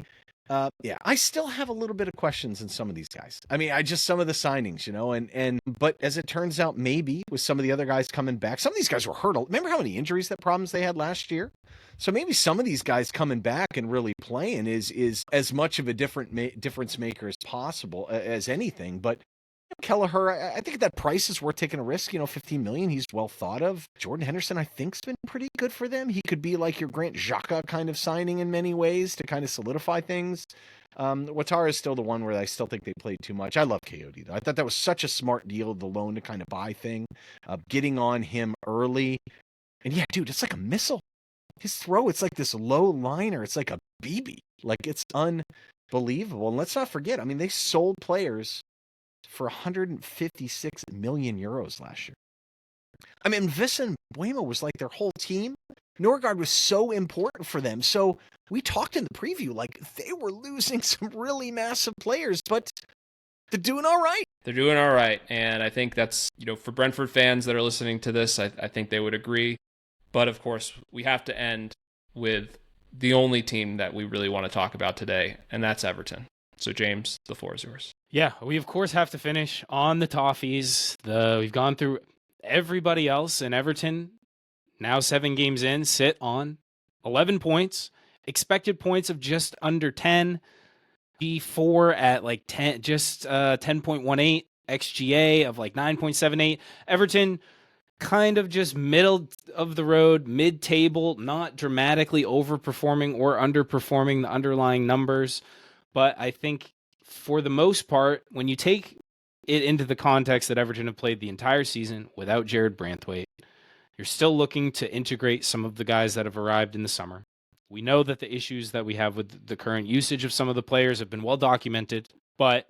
I still have a little bit of questions in some of these guys. I mean, some of the signings, but as it turns out, maybe with some of the other guys coming back, some of these guys were hurt. Remember how many injuries, that problems they had last year? So maybe some of these guys coming back and really playing is as much of a difference maker as possible as anything. But Kelleher, I think that price is worth taking a risk. 15 million, he's well thought of. Jordan Henderson, I think, has been pretty good for them. He could be like your Grant Xhaka kind of signing in many ways to kind of solidify things. Ouattara is still the one where I still think they played too much. I love Coyote, though. I thought that was such a smart deal, the loan to kind of buy thing. Getting on him early. And yeah, dude, it's like a missile. His throw, it's like this low liner. It's like a BB. Like, it's unbelievable. And let's not forget, I mean, they sold players for 156 million euros last year. I mean, Vissa and Buemo was like their whole team. Norgard was so important for them. So we talked in the preview, like they were losing some really massive players, but they're doing all right. They're doing all right. And I think that's, for Brentford fans that are listening to this, I think they would agree. But of course, we have to end with the only team that we really want to talk about today, and that's Everton. So James, the floor is yours. Yeah, we of course have to finish on the Toffees. We've gone through everybody else, and Everton, now 7 games in, sit on 11 points, expected points of just under 10, B4 at like 10, just 10.18, XGA of like 9.78. Everton kind of just middle of the road, mid-table, not dramatically overperforming or underperforming the underlying numbers. But I think for the most part, when you take it into the context that Everton have played the entire season without Jared Branthwaite, you're still looking to integrate some of the guys that have arrived in the summer. We know that the issues that we have with the current usage of some of the players have been well documented, but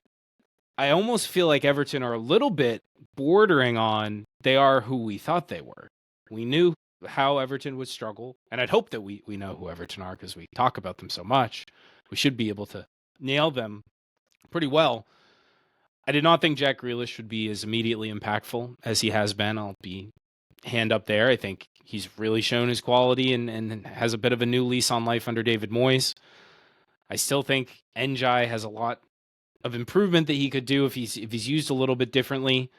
I almost feel like Everton are a little bit bordering on they are who we thought they were. We knew how Everton would struggle, and I'd hope that we know who Everton are because we talk about them so much. We should be able to nail them pretty well. I did not think Jack Grealish would be as immediately impactful as he has been. I'll be hand up there. I think he's really shown his quality and has a bit of a new lease on life under David Moyes. I still think Njai has a lot of improvement that he could do if he's used a little bit differently.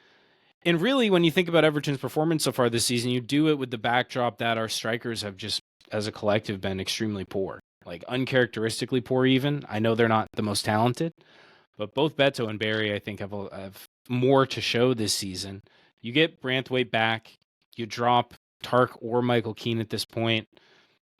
And really, when you think about Everton's performance so far this season, you do it with the backdrop that our strikers have just, as a collective, been extremely poor. Like, uncharacteristically poor even. I know they're not the most talented, but both Beto and Barry, I think, have more to show this season. You get Branthwaite back, you drop Tark or Michael Keane at this point.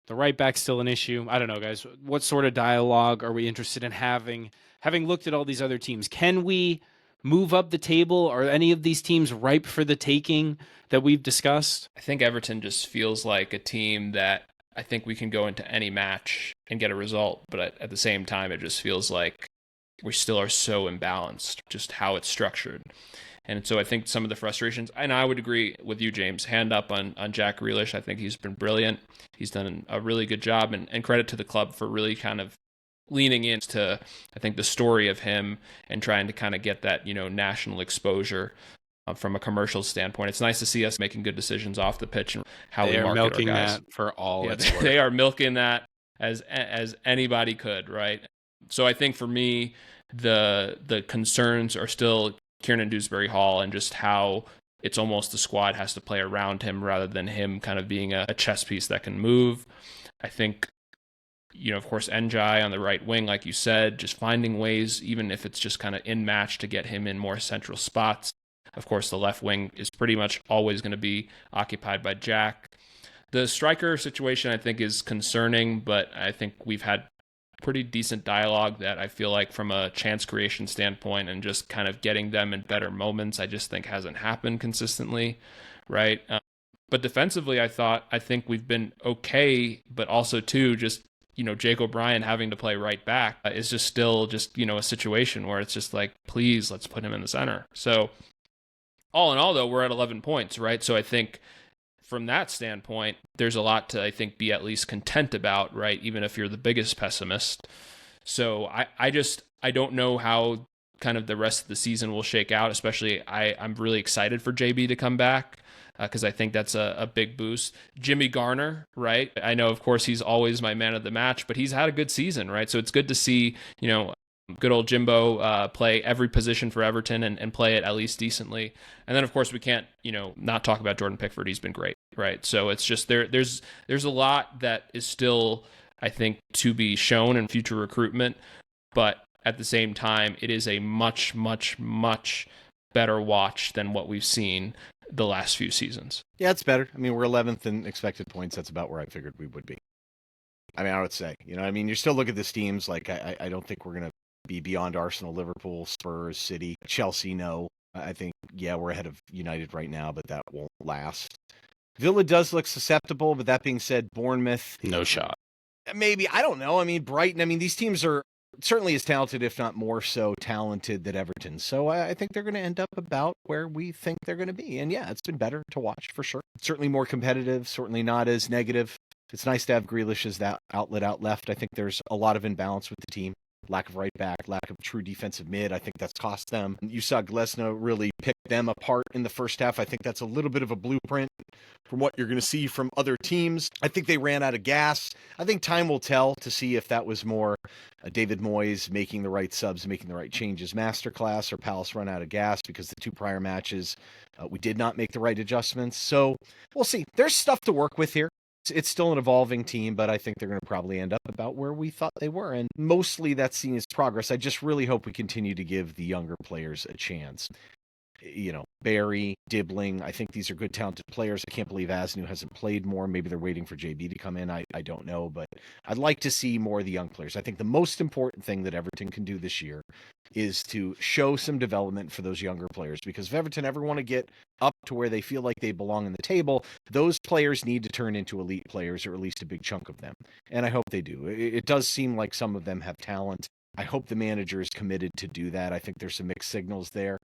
The right back's still an issue. I don't know, guys. What sort of dialogue are we interested in having? Having looked at all these other teams, can we move up the table? Are any of these teams ripe for the taking that we've discussed? I think Everton just feels like a team that I think we can go into any match and get a result, but at the same time, it just feels like we still are so imbalanced, just how it's structured. And so I think some of the frustrations, and I would agree with you, James, hand up on Jack Grealish. I think he's been brilliant. He's done a really good job, and credit to the club for really kind of leaning into, I think, the story of him and trying to kind of get that, national exposure from a commercial standpoint. It's nice to see us making good decisions off the pitch and how we market our guys. They are milking that for all it's worth. They are milking that as anybody could, right? So I think for me, the concerns are still Kieran Dewsbury-Hall and just how it's almost the squad has to play around him rather than him kind of being a chess piece that can move. I think, of course, Njai on the right wing, like you said, just finding ways, even if it's just kind of in match, to get him in more central spots. Of course, the left wing is pretty much always going to be occupied by Jack. The striker situation, I think, is concerning, but I think we've had pretty decent dialogue that I feel like from a chance creation standpoint and just kind of getting them in better moments, I just think hasn't happened consistently, right? But defensively, I think we've been okay, but also too, just, Jake O'Brien having to play right back is just still just, a situation where it's just like, please, let's put him in the center. So all in all, though, we're at 11 points, right? So I think from that standpoint, there's a lot to, I think, be at least content about, right? Even if you're the biggest pessimist. So I don't know how kind of the rest of the season will shake out, especially I'm really excited for JB to come back because I think that's a big boost. Jimmy Garner, right? I know, of course, he's always my man of the match, but he's had a good season, right? So it's good to see, good old Jimbo play every position for Everton and play it at least decently. And then, of course, we can't, not talk about Jordan Pickford. He's been great, right? So it's just there's a lot that is still, I think, to be shown in future recruitment. But at the same time, it is a much, much, much better watch than what we've seen the last few seasons. Yeah, it's better. I mean, we're 11th in expected points. That's about where I figured we would be. I mean, I would say, you still look at these teams. Like, I don't think we're going to be beyond Arsenal, Liverpool, Spurs, City, Chelsea. No, I think, we're ahead of United right now, but that won't last. Villa does look susceptible, but that being said, Bournemouth, no shot. Maybe, I don't know. I mean, Brighton, these teams are certainly as talented, if not more so talented than Everton. So I think they're going to end up about where we think they're going to be. And yeah, it's been better to watch for sure. Certainly more competitive, certainly not as negative. It's nice to have Grealish as that outlet out left. I think there's a lot of imbalance with the team. Lack of right back, lack of true defensive mid. I think that's cost them. You saw Glesna really pick them apart in the first half. I think that's a little bit of a blueprint from what you're going to see from other teams. I think they ran out of gas. I think time will tell to see if that was more David Moyes making the right subs, making the right changes, masterclass, or Palace run out of gas because the two prior matches we did not make the right adjustments. So we'll see. There's stuff to work with here. It's still an evolving team, but I think they're going to probably end up about where we thought they were. And mostly that's seen as progress. I just really hope we continue to give the younger players a chance. You know, Barry, Dibbling, I think these are good, talented players. I can't believe Asnu hasn't played more. Maybe they're waiting for JB to come in. I don't know, but I'd like to see more of the young players. I think the most important thing that Everton can do this year is to show some development for those younger players, because if Everton ever want to get up to where they feel like they belong in the table, those players need to turn into elite players, or at least a big chunk of them. And I hope they do. It does seem like some of them have talent. I hope the manager is committed to do that. I think there's some mixed signals there.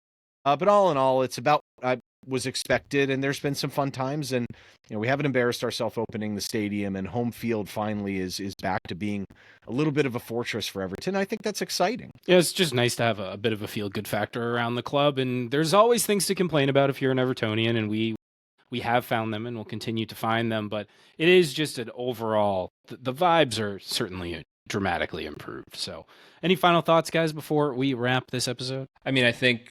But all in all, it's about what was expected, and there's been some fun times, and we haven't embarrassed ourselves opening the stadium, and home field finally is back to being a little bit of a fortress for Everton. I think that's exciting. Yeah, it's just nice to have a bit of a feel-good factor around the club, and there's always things to complain about if you're an Evertonian, and we have found them and will continue to find them, but it is just an overall, the vibes are certainly dramatically improved. So any final thoughts, guys, before we wrap this episode? I mean, I think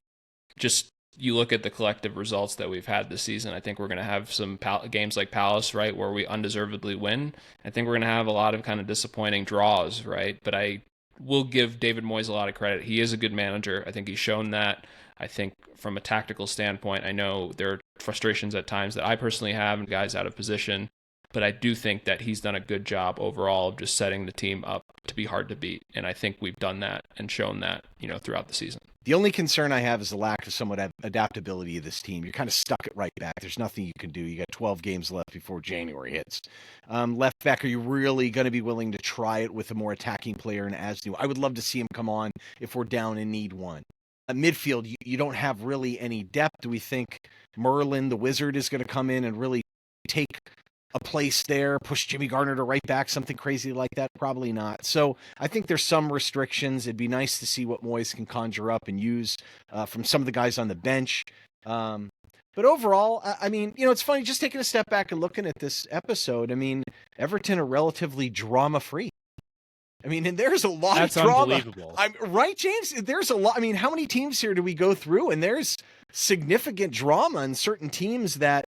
just you look at the collective results that we've had this season, I think we're going to have some games like Palace, right, where we undeservedly win. I think we're going to have a lot of kind of disappointing draws, right? But I will give David Moyes a lot of credit. He is a good manager. I think he's shown that. I think from a tactical standpoint, I know there are frustrations at times that I personally have and guys out of position, but I do think that he's done a good job overall of just setting the team up to be hard to beat. And I think we've done that and shown that, throughout the season. The only concern I have is the lack of somewhat adaptability of this team. You're kind of stuck at right back. There's nothing you can do. You got 12 games left before January hits. Left back, are you really going to be willing to try it with a more attacking player in Asnu? I would love to see him come on if we're down and need one. At midfield, you don't have really any depth. Do we think Merlin, the wizard, is going to come in and really take a place there, push Jimmy Garner to right back, something crazy like that? Probably not. So I think there's some restrictions. It'd be nice to see what Moyes can conjure up and use from some of the guys on the bench. But overall, I mean, it's funny, just taking a step back and looking at this episode. I mean, Everton are relatively drama-free. I mean, and there's a lot of drama. Unbelievable. Right, James? There's a lot. I mean, how many teams here do we go through? And there's significant drama in certain teams that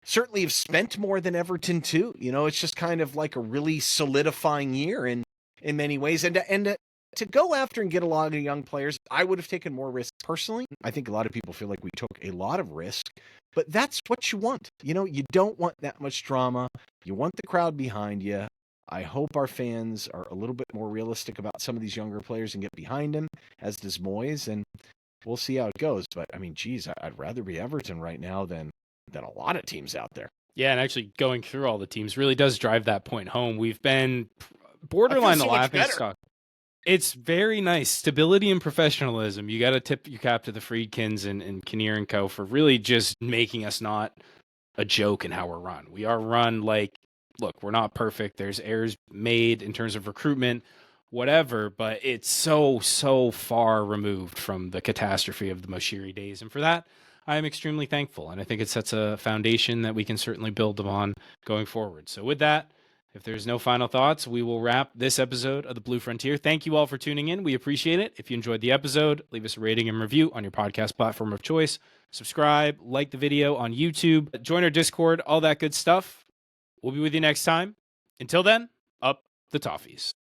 certainly have spent more than Everton too. It's just kind of like a really solidifying year in many ways. And to go after and get a lot of young players, I would have taken more risk personally. I think a lot of people feel like we took a lot of risk, but that's what you want. You don't want that much drama. You want the crowd behind you. I hope our fans are a little bit more realistic about some of these younger players and get behind them, as does Moyes, and we'll see how it goes. But I mean, geez, I'd rather be Everton right now than a lot of teams out there. Yeah, and actually going through all the teams really does drive that point home. We've been borderline the laughingstock. It's very nice. Stability and professionalism. You got to tip your cap to the Friedkins and Kinnear and Co. for really just making us not a joke in how we're run. We are run like, look, we're not perfect. There's errors made in terms of recruitment, whatever, but it's so far removed from the catastrophe of the Moshiri days. And for that, I am extremely thankful. And I think it sets a foundation that we can certainly build upon going forward. So with that, if there's no final thoughts, we will wrap this episode of The Blue Frontier. Thank you all for tuning in. We appreciate it. If you enjoyed the episode, leave us a rating and review on your podcast platform of choice. Subscribe, like the video on YouTube, join our Discord, all that good stuff. We'll be with you next time. Until then, up the toffees.